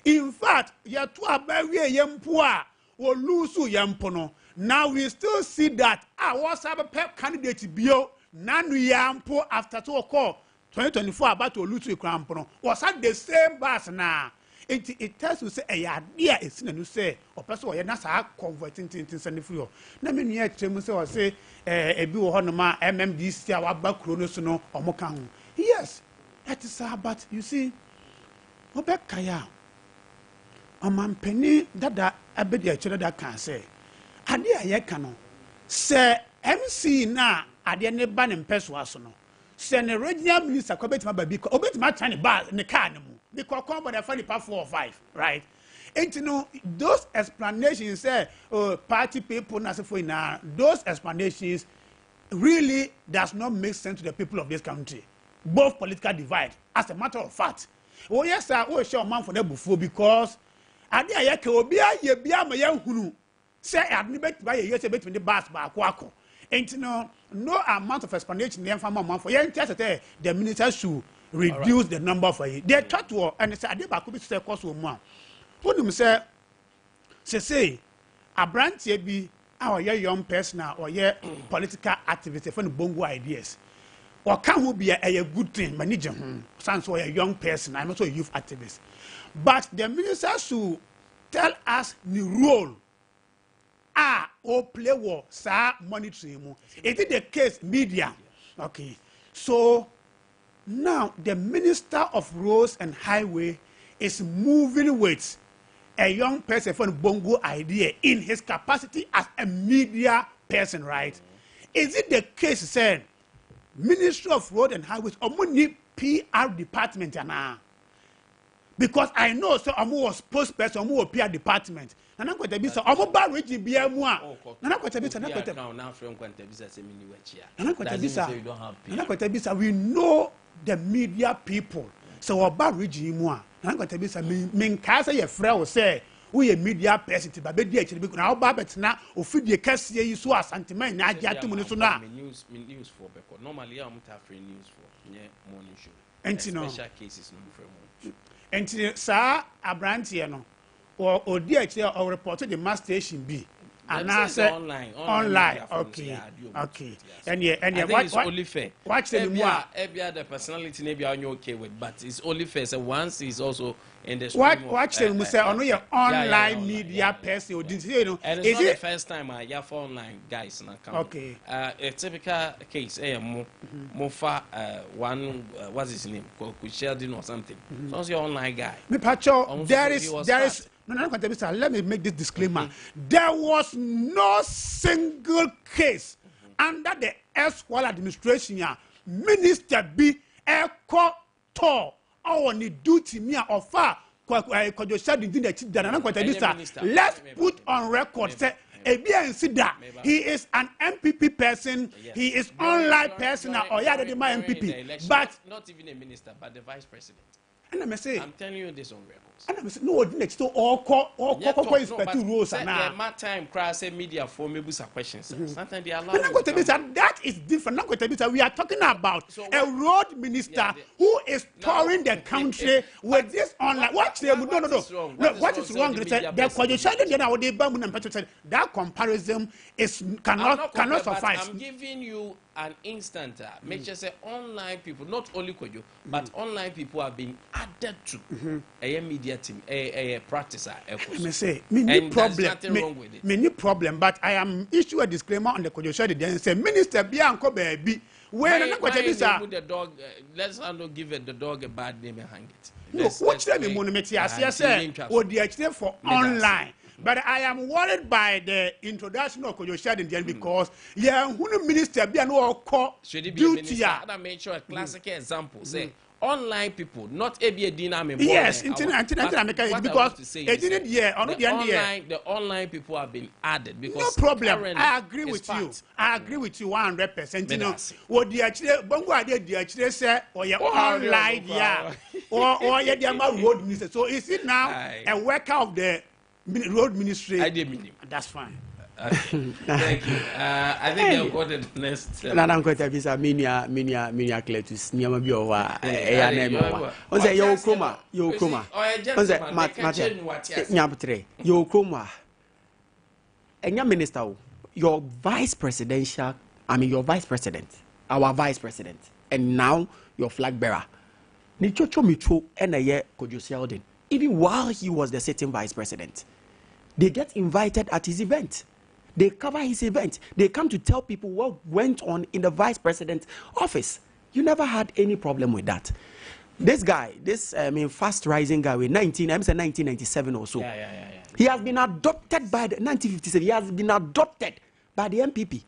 Speaker 5: In fact, ya to abe we yempua or lose yempono. Now we still see that our pep candidate bio. Nanu yampo after 2 o'clock 2024 about to lose to crampono was at the same bus now. It tells you say a idea is in a say or person or not converting things and free. Na me near to say a bill honoma MMDC our back chronos no or mokan. Yes, that is but you see Obekaya Omampeni that abedia children that can say idea ye cano say MC na ade ne ba ne mpeso aso no se ne regional minister ko betima ba bi ko obetima tane ba ne car ne mu because come by the funny part 4 or 5 right and you know those explanations say party people na for na those explanations really does not make sense to the people of this country both political divide as a matter of fact oh yes sir oh sure man for the before because ade ayeke obi aye bia ma ya hunu say adni betima ye say betimi the bus ba akọ and no amount of explanation the farmer for the minister should reduce the number for you. They try to and it's a deba could be say cost one. Who say a branch be our young person or political activist for the bongo ideas. Or can be a good thing, manager sounds a young person, I'm also a youth activist. But the minister should tell us the role or play war, sir, monitoring. Is it the case, media? Okay. So now the Minister of Roads and Highway is moving with a young person from Bongo idea in his capacity as a media person, right? Is it the case, sir? Ministry of Road and Highways, Omuni PR department, because I know so Omo was spokesperson, Omo was PR department. Nana Nkwantabisa, Omo ba region bia mu a. Nana Nkwantabisa, Nana Nkwantabisa, we know the media people. So oba region mu a. Nana Nkwantabisa, me nka say ye frɛ wo say we a media person ti ba be di akiri bi na oba betena ofidie kase yi so asantman na agya to mu so na.
Speaker 1: News for because normally I'm ta free news for morning show. Special cases no free.
Speaker 5: And sir, Abrantia no, or dear or reported the mass station B. And I said online. Okay. And
Speaker 1: it's only fair.
Speaker 5: Watch the
Speaker 1: Ebia the personality maybe are okay with, but it's only fair. So once he's also in the
Speaker 5: watch them say on your online media person.
Speaker 1: And it's not the first time I have online guys now come.
Speaker 5: Okay.
Speaker 1: A typical case, Mofa one what's his name? Sheldon or something. So it's your online guy.
Speaker 5: Me pacho, there is. No, let me make this disclaimer. There was no single case under the S1 administration. Minister B. Eko to our duty me or far. Let's put on record. Say, he is an MPP person. He is online person. Or my MPP, but
Speaker 1: not even a minister, but the vice president.
Speaker 5: And I'm saying,
Speaker 1: I'm telling you this on record.
Speaker 5: And I'm saying, no, next to all inspector rules.
Speaker 1: My time cry say media for me busa questions. Sometimes they allow.
Speaker 5: That is different. We are talking about a road minister who is touring the country with this online. What is wrong? What is wrong? That comparison cannot suffice.
Speaker 1: I'm giving you an instant. Make sure say online people, not only Kojo, but online people have been added to a media team, a practicer.
Speaker 5: Me say, me problem, but I am issue a disclaimer on the Kojo Shadi and say, Minister Bianco baby, when the
Speaker 1: dog, let's not give the dog a bad name and hang it.
Speaker 5: No, watch them in Monument, I say, or the actually for online. But I am worried by the introduction of Kojo Shadi because who minister be no call duty.
Speaker 1: I make sure a classic example say online people, not ABA Dinam.
Speaker 5: Yes, because it didn't
Speaker 1: the online people have been added because
Speaker 5: no problem. I agree with you. I agree with you 100%. You know what the actually Bongo idea the actually say or your online or your road minister. So is it now a worker of the road ministry?
Speaker 1: I did mean him.
Speaker 5: That's fine.
Speaker 1: Thank you. I think they'll go to the next.
Speaker 4: Nana Nkwantabisa minia Cletus niama bi owa eya na emo. On say yo kroma. On say mat nyabutre. Yo kroma. Enya minister o. Your vice president, our vice president, and now your flag bearer. Ni chocho mitro ena ye Kojo Sheldon. Even while he was the sitting vice president, they get invited at his event. They cover his event. They come to tell people what went on in the vice president's office. You never had any problem with that. This guy, fast rising guy with 1997 or so. He has been adopted by the 1957. He has been adopted by the MPP.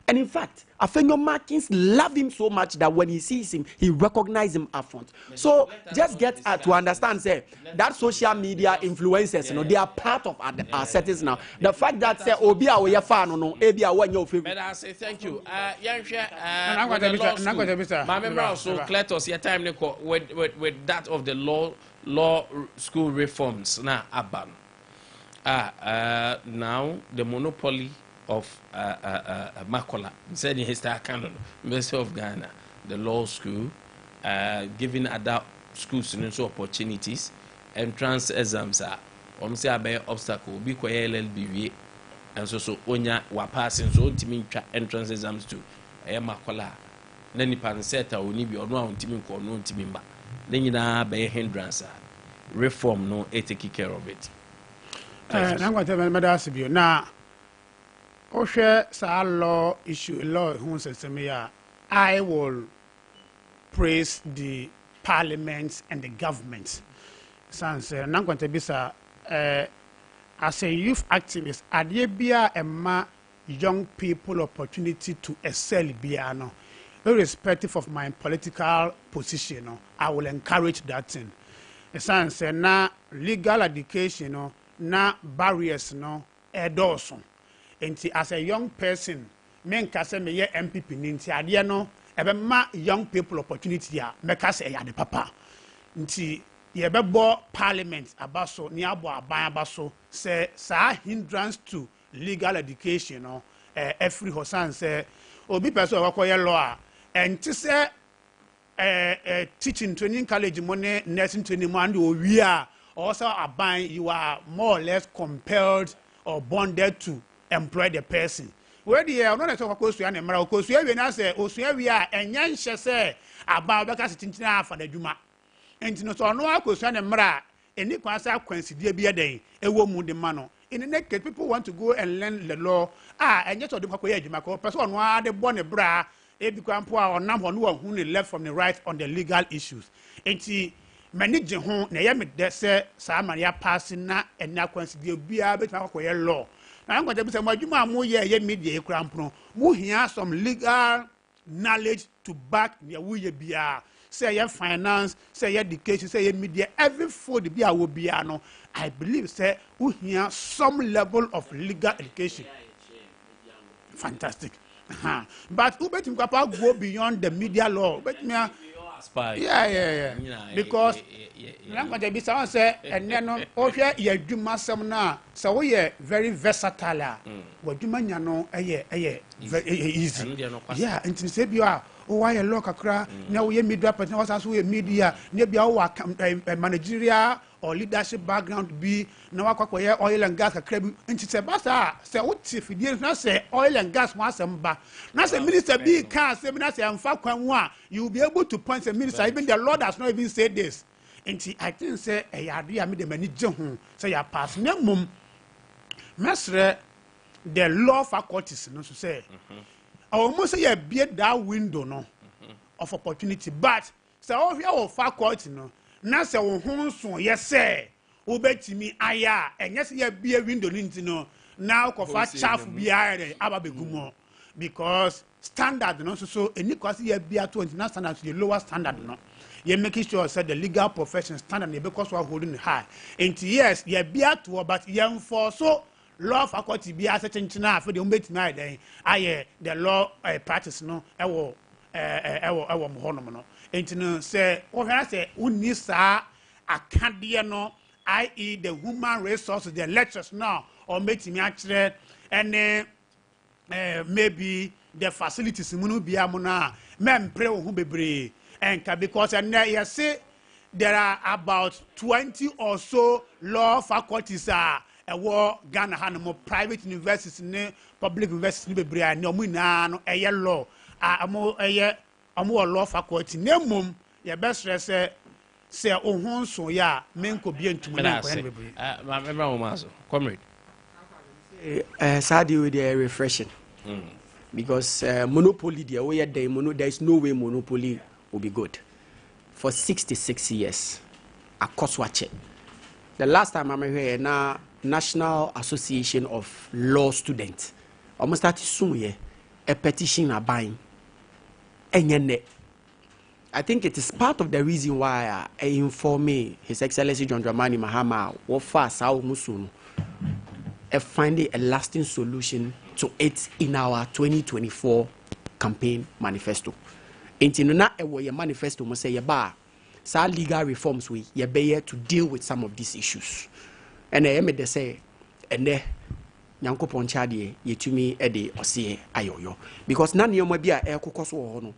Speaker 4: And in fact, Afenyo Markins love him so much that when he sees him, he recognizes him up front. So just get to understand, say, that social media influencers, they are part of our settings now. The fact that, say, Obia or Yafan, Abia, when you're
Speaker 1: But I say thank you. My member also, Cletus, your time with that of the law school reforms. Now, Aban. Now, the monopoly of Makola, said in his canon, University of Ghana, the law school, giving other schools opportunities, entrance exams are a obstacle, be LLB, and so onya were passing so entrance exams to Makola. Then the panseta will need or no timing or no timimba. Then you know, be a hindrance. Reform no take care of it.
Speaker 5: I'm going to tell you now. Oshe sa law issue law who says I will praise the parliament and the government. Sans Nkwantabisa as a youth activist, Ade Akye Abia young people opportunity to excel biano. Irrespective of my political position, I will encourage that thing. Sans na legal education, na barriers no edoso. Enti as a young person, men kase me ye MPP ninti ade no ebe ma young people opportunity a me kase ya de papa. Nti ye bebo parliament abaso ni abo aban abaso say sa hindrance to legal education no every hosan say obi person wakoye law enti say teaching training college money nursing training mo and owi a also aban you are more or less compelled or bonded to employ the person. Where the no na so kwakosu na mara okosu ewe na say osua wi a enya nhye say aba beka sitintina afa na dwuma enti no so no akosu na mara eni kwansa akwansidie bi eden ewo mu de ma no in the next case people want to go and learn the law enya so de kwakoya adwuma ko person no ade bo ne bra e bi kwampo a onam ho no hu ne left from the right on the legal issues enti manage ho na ye me de say sa maria passing na enya kwansidie bia betima kwakoya law. Na Nkwantabisa madwuma amu ye media ekrampo mu hia some legal knowledge to back ne wuye bia say your finance say your education say your media every food bia wo bia no I believe say we hia some level of legal education. Fantastic. But who bet go beyond the media law but me yeah. Because Nkwantabisa say and no ohwe ye dwuma sem na so we very versatile wadwuma nya no very easy yeah nti say bia o why law kakra na we media person was as we media na bia o managerial or leadership background be na wakwakoye oil and gas kakra bi nti say basa say what fidie na say oil and gas one asem ba na say minister be can say na say amfa kwan wa you will be able to point the minister even the Lord has not even said this nti I think say ade a me de mani je ho say ya pass na mum mesre the law faculties no so say almost say ya be that window no of opportunity but say o hwe faculty no na say wo ho so ye say wo betimi aya enye say ya be window ni ntino now kofa chaff bia ababegumo because standard no so any kwasi ya bia to international standard to the lower standard no you making sure say the legal profession standard because we are holding high and yes ya bia to but you enforce so law faculty bia sechenchina for the umbetimi then aye the law practice no ewo mo hono no entino say o hwa say unni sa akade no i.e. the human resources the lectures now or metimi akire and maybe the facilities munu bia mo na mempre wo hu bebre enka because and you see there are about 20 or so law faculties Ghana hanamo private universities ne public universities ne bebre na omu na no law amo law faculty ne mum ye best say ohun so ya menko bia ntumu na ko bebre
Speaker 1: remember wo maso comrade
Speaker 4: Saudi with the refreshing because monopoly there is no way monopoly will be good for 66 years across watch it. The last time I'm here now National Association of Law Students almost started soon a petition are buying and I think it is part of the reason why I inform me His Excellency John Dramani Mahama what fast how musuno finding a lasting solution to it in our 2024 campaign manifesto. Into na your manifesto must say your legal reforms we ye be to deal with some of these issues. And I made say and nyanko ponchadi ye to me ede osie ayoyo because none your be a no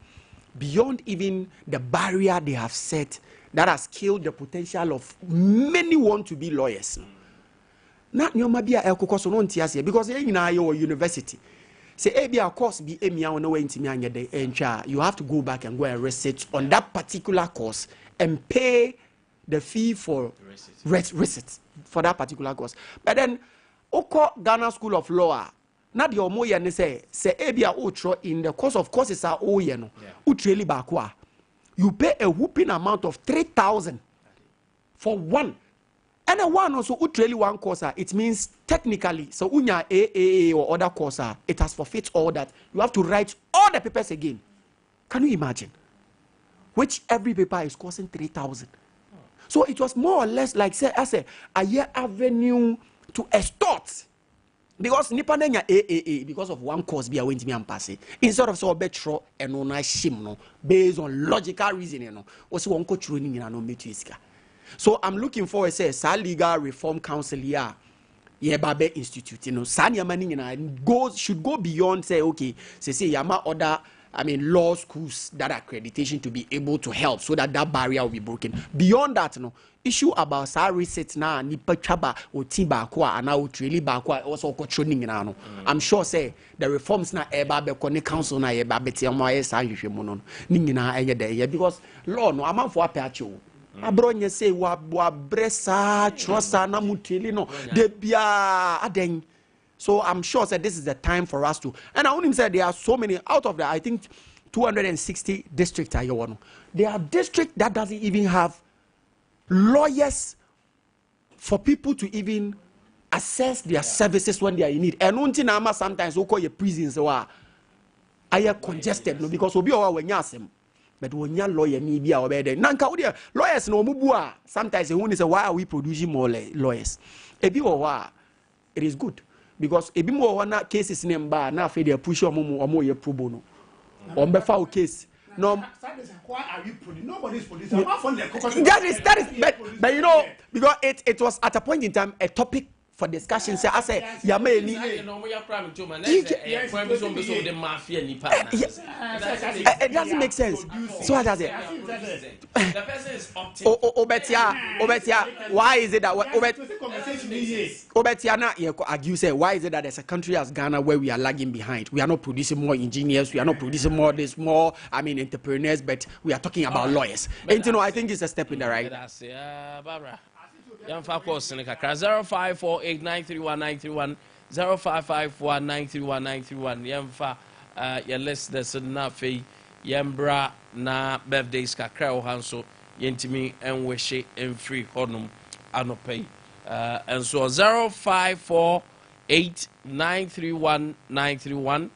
Speaker 4: beyond even the barrier they have set that has killed the potential of many want to be lawyers. Na nyoma bia ekokoso no ntiase because e nyina your university say e bia course bi emia won we ntimi anye de entwa you have to go back and go and research on that particular course and pay the fee for research for that particular course but then oko Ghana School of Law na de omo ye ne say ebia outro in the course of courses are all ye no utreli baako you pay a whooping amount of 3,000 for one. And a one also utreli one course, it means technically so unya AAA or other course, it has forfeit all that. You have to write all the papers again. Can you imagine? Which every paper is costing 3,000. So it was more or less like say as a year avenue to extort. Because nipa nenya AAA because of one course be away to me and pass it. Instead of so betro and no nice shim no based on logical reasoning no. Also one coach running in no metu iska. So I'm looking for say legal reform council here. Yeah, Babe Institute, you know, Sanya Manning should go beyond say okay, say yama other law schools that accreditation to be able to help so that barrier will be broken. Beyond that, no issue about salary sets na nipa chaba or timba kwa and now really bakwa also controlling no. I'm sure say the reforms na eba be kone council na eba beti amwa sa hwehwe mu no ningina eye de because law no amafo apacho abronye say wa bresa trosa na muteli no de bia aden. So I'm sure that this is the time for us to, and I want him say there are so many out of the I think 260 districts are here. There are districts that doesn't even have lawyers for people to even assess their services when they are in need. And until now sometimes we call your prisons are congested no because we be our when yasem. But when your lawyer me be our bed, nanka lawyers no mubua. Sometimes when they say why are we producing more lawyers? It is good. Because ebi mo wana cases name ba na afi dey push omo ye pro bono on be file case no why are you producing? Nobody is producing. That is but you know because it was at a point in time a topic for discussion say I say yameli it doesn't make sense. So what does it the person is obetia why is it that obetia na you argue say why is it that there's a country as Ghana where we are lagging behind? We are not producing more engineers, we are not producing more entrepreneurs, but we are talking about lawyers. And you know I think it's a step in the right. Barbara Yamfa course in the 0548931931 0554931931 Yamfa your listeners na fe Yambra na birthdays kakra o hanso yentimi enwehye emfree honum anopay and so 0548931931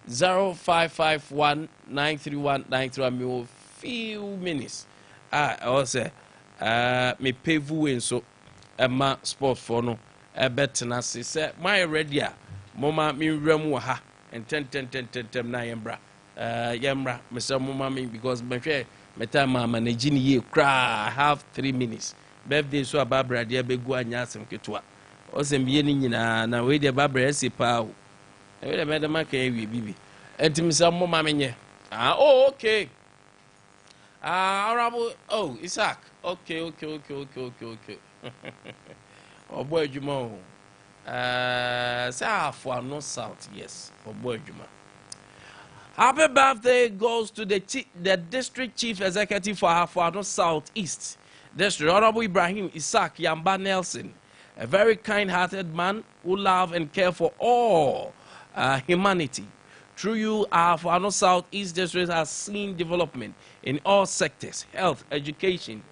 Speaker 4: 0551931931 me few minutes I say me pevu en so Emma sport for no betna say my ready mama me rem ha and 10 na yembra yembra me say mama me because me hwe me time mama na gini ye kra I have 3 minutes birthday so ababra de begu anya asem ketwa o se mbiye ni nyina na we de babra ese pa o we de medama kan wi bibi enti me say mama me nye okay Honorable Isaac okay oh boy Juma say for no south yes oh boy Juma happy birthday goes to the district chief executive for Afuano South East District Honorable Ibrahim Isaac Yamba Nelson, a very kind-hearted man who love and care for all humanity. Through you, Afuano South East District has seen development in all sectors: health, education,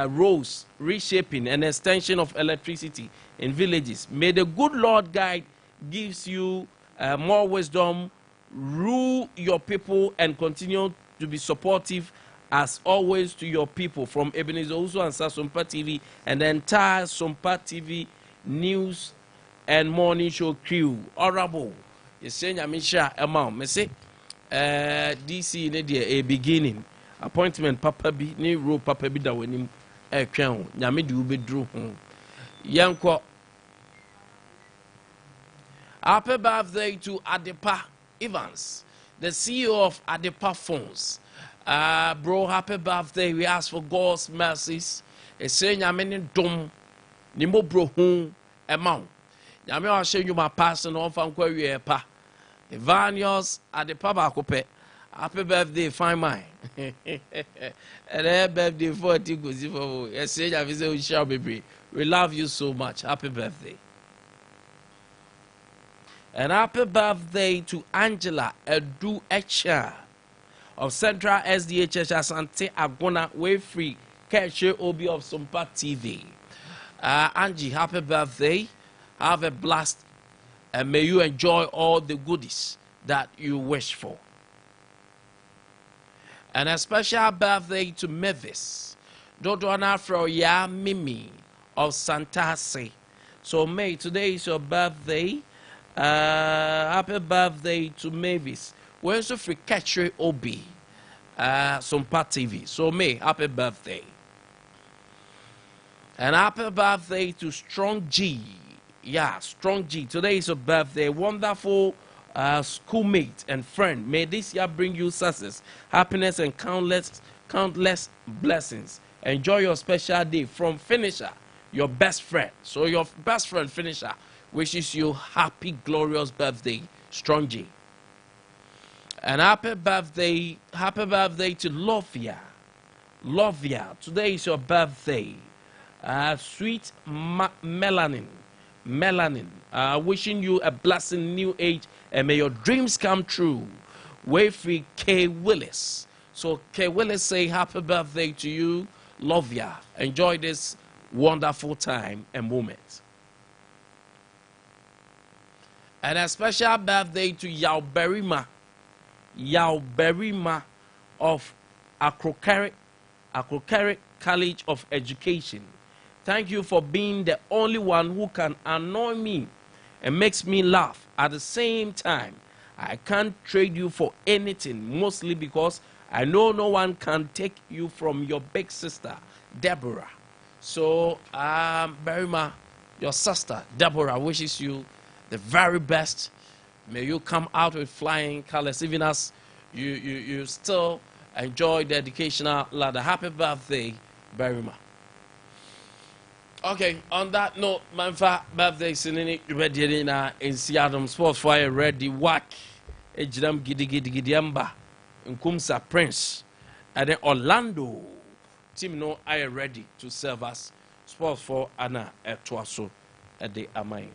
Speaker 4: roads, reshaping and extension of electricity in villages. May the good Lord guide gives you more wisdom, rule your people, and continue to be supportive as always to your people. From Ebenezer Uzo and Sompa TV and the entire Sompa TV news and morning show crew. Honorable, you say Yamisha amount. Me say DC ne a beginning appointment Papa B ni ro Papa B da wanim twan nyame de ubedru ho yanko. Happy birthday to Adepa Evans, the CEO of Adepa Phones. Bro, happy birthday. We ask for God's mercies. It's saying nyame dom ni mo bro hu amount. Nyame wa show you my pastor no fan kwa wie pa. Evanios Adepa ba kope. Happy birthday, fine mine. And happy birthday for Tigozi for you. Yes, we shall be. We love you so much. Happy birthday.
Speaker 1: And happy birthday to Angela Edu Echa of Central SDHH Asante Agona Wayfree Keshe Obi of Sompa TV. Angie, happy birthday. Have a blast. And may you enjoy all the goodies that you wish for. And a special birthday to Mavis. Dodona Froya Mimi of Santase. So May, today is your birthday. Happy birthday to Mavis. Where's the free catcher Obi? Sompa TV. So May, happy birthday. And happy birthday to Strong G. Yeah, Strong G. Today is your birthday. Wonderful schoolmate and friend. May this year bring you success, happiness, and countless blessings. Enjoy your special day from Finisher, your best friend. So your best friend Finisher wishes you happy, glorious birthday, Strong G. And happy birthday to Lovia. Lovia, today is your birthday. Sweet Melanin, wishing you a blessing new age and may your dreams come true. Wayfree K. Willis. So K. Willis say happy birthday to you, Lovia. Enjoy this wonderful time and moment. And a special birthday to Yao Berima of Akrokere College of Education. Thank you for being the only one who can annoy me and makes me laugh at the same time. I can't trade you for anything, mostly because I know no one can take you from your big sister, Deborah. So, Berima, your sister, Deborah, wishes you the very best. May you come out with flying colors, even as you still enjoy the educational ladder. Happy birthday, Berima. Okay, on that note, my birthday is ready now in Seattle Sports Fire ready whack. Ejidam Gidiamba Nkumsa Prince and then Orlando team no I ready to serve us Sports for Anna at Twaso at the Amai.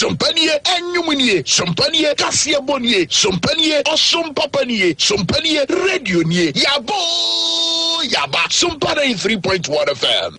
Speaker 6: Sompanie enyumunie, sompanie kasia bonie, sompanie osompapanie, sompanie radio nie. Yabo, yaba, Sompa 93.1 FM.